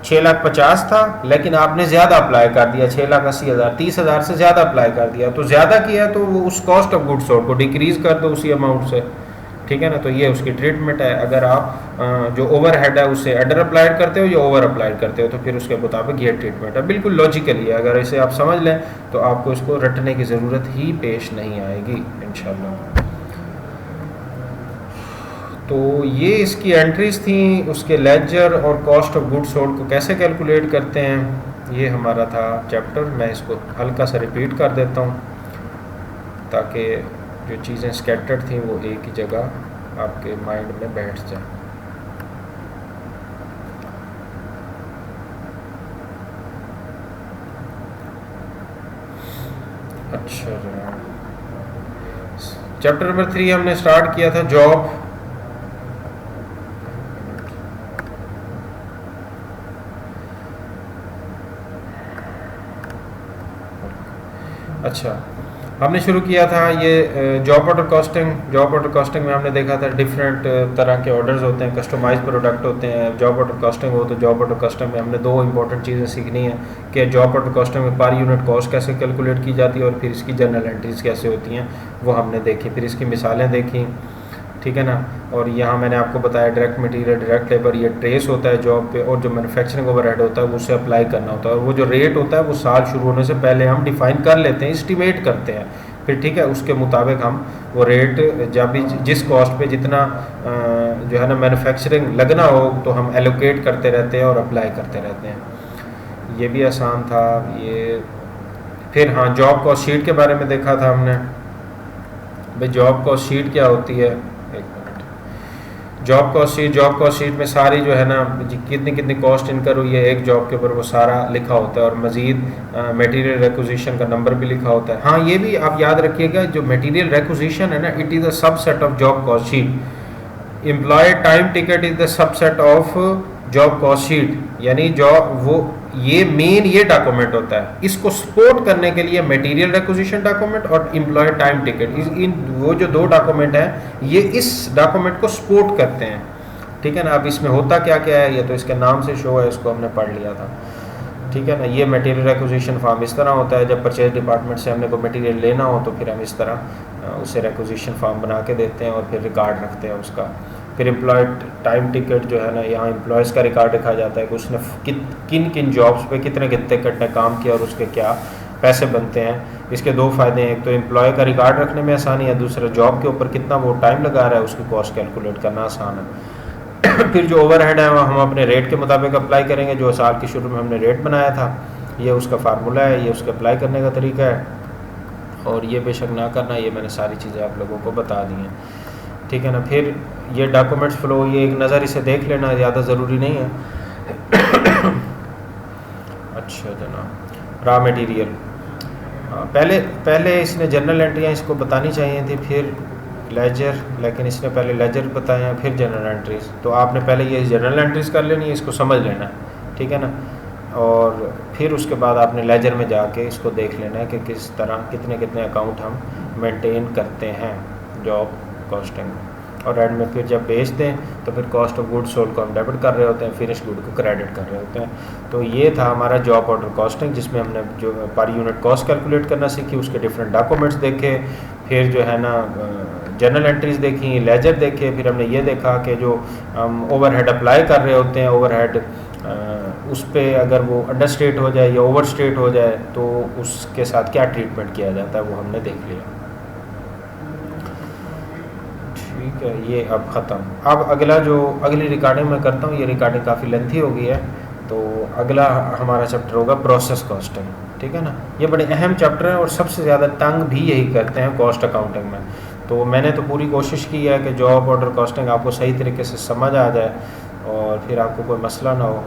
6,50,000 था, लेकिन आपने ज़्यादा अप्लाई कर दिया, 6,80,000, 30,000 से ज़्यादा अप्लाई कर दिया, तो ज़्यादा किया तो वो उस कॉस्ट ऑफ गुड्स सोल्ड को डिक्रीज़ कर दो उसी अमाउंट से, ठीक है ना। तो ये उसकी ट्रीटमेंट है। अगर आप जो ओवर हेड है उससे अंडर अप्लाइड करते हो या ओवर अप्लाइड करते हो तो फिर उसके मुताबिक ये ट्रीटमेंट है। बिल्कुल लॉजिकली है, अगर इसे आप समझ लें तो आपको इसको रटने की ज़रूरत ही पेश नहीं आएगी इंशाल्लाह। तो ये इसकी एंट्रीज थी, उसके लेजर और कॉस्ट ऑफ गुड्स सोल्ड को कैसे कैलकुलेट करते हैं, ये हमारा था चैप्टर। मैं इसको हल्का सा रिपीट कर देता हूँ ताकि जो चीज़ें स्कैटर्ड थी वो एक ही जगह आपके माइंड में बैठ जाए। अच्छा, चैप्टर नंबर 3 हमने स्टार्ट किया था जॉब। अच्छा, हमने शुरू किया था ये job order costing. Job order costing में हमने देखा था डिफरेंट तरह के ऑर्डर्स होते हैं, कस्टमाइज प्रोडक्ट होते हैं। जॉब ऑर्डर कॉस्टिंग हो तो जॉब ऑर्डर कॉस्टिंग में हमने दो इंपॉर्टेंट चीज़ें सीखनी है कि जॉब ऑर्डर कॉस्टिंग में पर यूनिट कॉस्ट कैसे कैलकुलेट की जाती है और फिर इसकी जर्नल एंट्रीज कैसे होती हैं वो हमने देखी, फिर इसकी मिसालें देखी, ठीक है ना। और यहाँ मैंने आपको बताया डायरेक्ट मटेरियल, डायरेक्ट लेबर, ये ट्रेस होता है जॉब पे, और जो मैन्युफैक्चरिंग ओवरहेड होता है वो उसे अप्लाई करना होता है। और वो जो रेट होता है वो साल शुरू होने से पहले हम डिफ़ाइन कर लेते हैं, इस्टीमेट करते हैं, फिर ठीक है उसके मुताबिक हम वो रेट जब भी जिस कॉस्ट पे जितना जो है ना मैन्युफैक्चरिंग लगना हो तो हम एलोकेट करते रहते हैं और अप्लाई करते रहते हैं। ये भी आसान था। ये फिर हाँ, जॉब कॉस्ट शीट के बारे में देखा था हमने। भाई जॉब कॉस्ट शीट क्या होती है, एक मिनट। जॉब कॉस्ट शीट में सारी जो है ना कितनी कितनी कॉस्ट इनकर हुई है एक जॉब के ऊपर, वो सारा लिखा होता है, और मज़ीद मटेरियल रिक्विजिशन का नंबर भी लिखा होता है। हाँ, ये भी आप याद रखिएगा, जो मटेरियल रिक्विजिशन है ना, it is a subset of job cost sheet. Employee time ticket is the subset of job cost sheet, यानी जॉब वो ये मेन ये डॉक्यूमेंट होता है। इसको सपोर्ट करने के लिए मटेरियल रिक्विजिशन डॉक्यूमेंट और एम्प्लॉय टाइम टिकट, इन वो जो दो डॉक्यूमेंट हैं ये इस डॉक्यूमेंट को सपोर्ट करते हैं, ठीक है ना। अब इसमें होता क्या क्या है, ये तो इसके नाम से शो है, इसको हमने पढ़ लिया था, ठीक है ना। ये मटेरियल रिक्विजिशन फॉर्म इस तरह होता है, जब परचेज डिपार्टमेंट से हमने कोई मटेरियल लेना हो तो फिर हम इस तरह उसे रिक्विजिशन फॉर्म बना के देते हैं और फिर रिकॉर्ड रखते हैं उसका। फिर एम्प्लॉय टाइम टिकट जो है ना, यहाँ एम्प्लॉयज़ का रिकॉर्ड रखा जाता है कि उसने किन किन जॉब्स पे कितने घंटे काम किया और उसके क्या पैसे बनते हैं। इसके दो फ़ायदे हैं, एक तो एम्प्लॉय का रिकॉर्ड रखने में आसानी है, दूसरा जॉब के ऊपर कितना वो टाइम लगा रहा है उसकी कॉस्ट कैलकुलेट करना आसान है। फिर जो ओवरहेड है हम अपने रेट के मुताबिक अप्लाई करेंगे, जो साल के शुरू में हमने रेट बनाया था, ये उसका फार्मूला है, ये उसके अप्लाई करने का तरीका है। और ये बेशक ना करना, ये मैंने सारी चीज़ें आप लोगों को बता दी हैं, ठीक है ना। फिर ये डॉक्यूमेंट्स फ्लो, ये एक नज़र इसे देख लेना, ज़्यादा ज़रूरी नहीं है। अच्छा जनाब, रॉ मटेरियल, पहले इसने जनरल एंट्रियाँ इसको बतानी चाहिए थी, फिर लेजर, लेकिन इसने पहले लेजर बताया फिर जनरल एंट्रीज़। तो आपने पहले ये जनरल एंट्रीज़ कर लेनी है, इसको समझ लेना है, ठीक है ना। और फिर उसके बाद आपने लेजर में जाके इसको देख लेना है कि किस तरह कितने कितने अकाउंट हम मेंटेन करते हैं जॉब कॉस्टिंग में। और एंड में फिर जब बेच दें तो फिर कॉस्ट ऑफ गुड सोल्ड को हम डेबिट कर रहे होते हैं, फिनिश गुड को क्रेडिट कर रहे होते हैं। तो ये था हमारा जॉब ऑर्डर कॉस्टिंग, जिसमें हमने जो पर यूनिट कॉस्ट कैलकुलेट करना सीखी, उसके डिफरेंट डॉक्यूमेंट्स देखे, फिर जो है ना जनरल एंट्रीज़ देखी, लेजर देखे, फिर हमने ये देखा कि जो हम ओवरहेड अप्लाई कर रहे होते हैं, ओवरहेड उस पर अगर वो अंडर स्टेट हो जाए या ओवर स्टेट हो जाए तो उसके साथ क्या ट्रीटमेंट किया जाता है, वो हमने देख लिया, ठीक है। ये अब ख़त्म। अब अगली रिकॉर्डिंग मैं करता हूँ, ये रिकॉर्डिंग काफ़ी लेंथी हो गई है, तो अगला हमारा चैप्टर होगा प्रोसेस कॉस्टिंग, ठीक है ना। ये बड़े अहम चैप्टर हैं और सबसे ज़्यादा तंग भी यही करते हैं कॉस्ट अकाउंटिंग में। तो मैंने तो पूरी कोशिश की है कि जॉब ऑर्डर कॉस्टिंग आपको सही तरीके से समझ आ जाए और फिर आपको कोई मसला ना हो।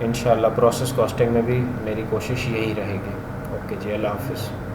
इंशाल्लाह प्रोसेस कॉस्टिंग में भी मेरी कोशिश यही रहेगी। ओके जी, अल्लाह हाफ़िज़।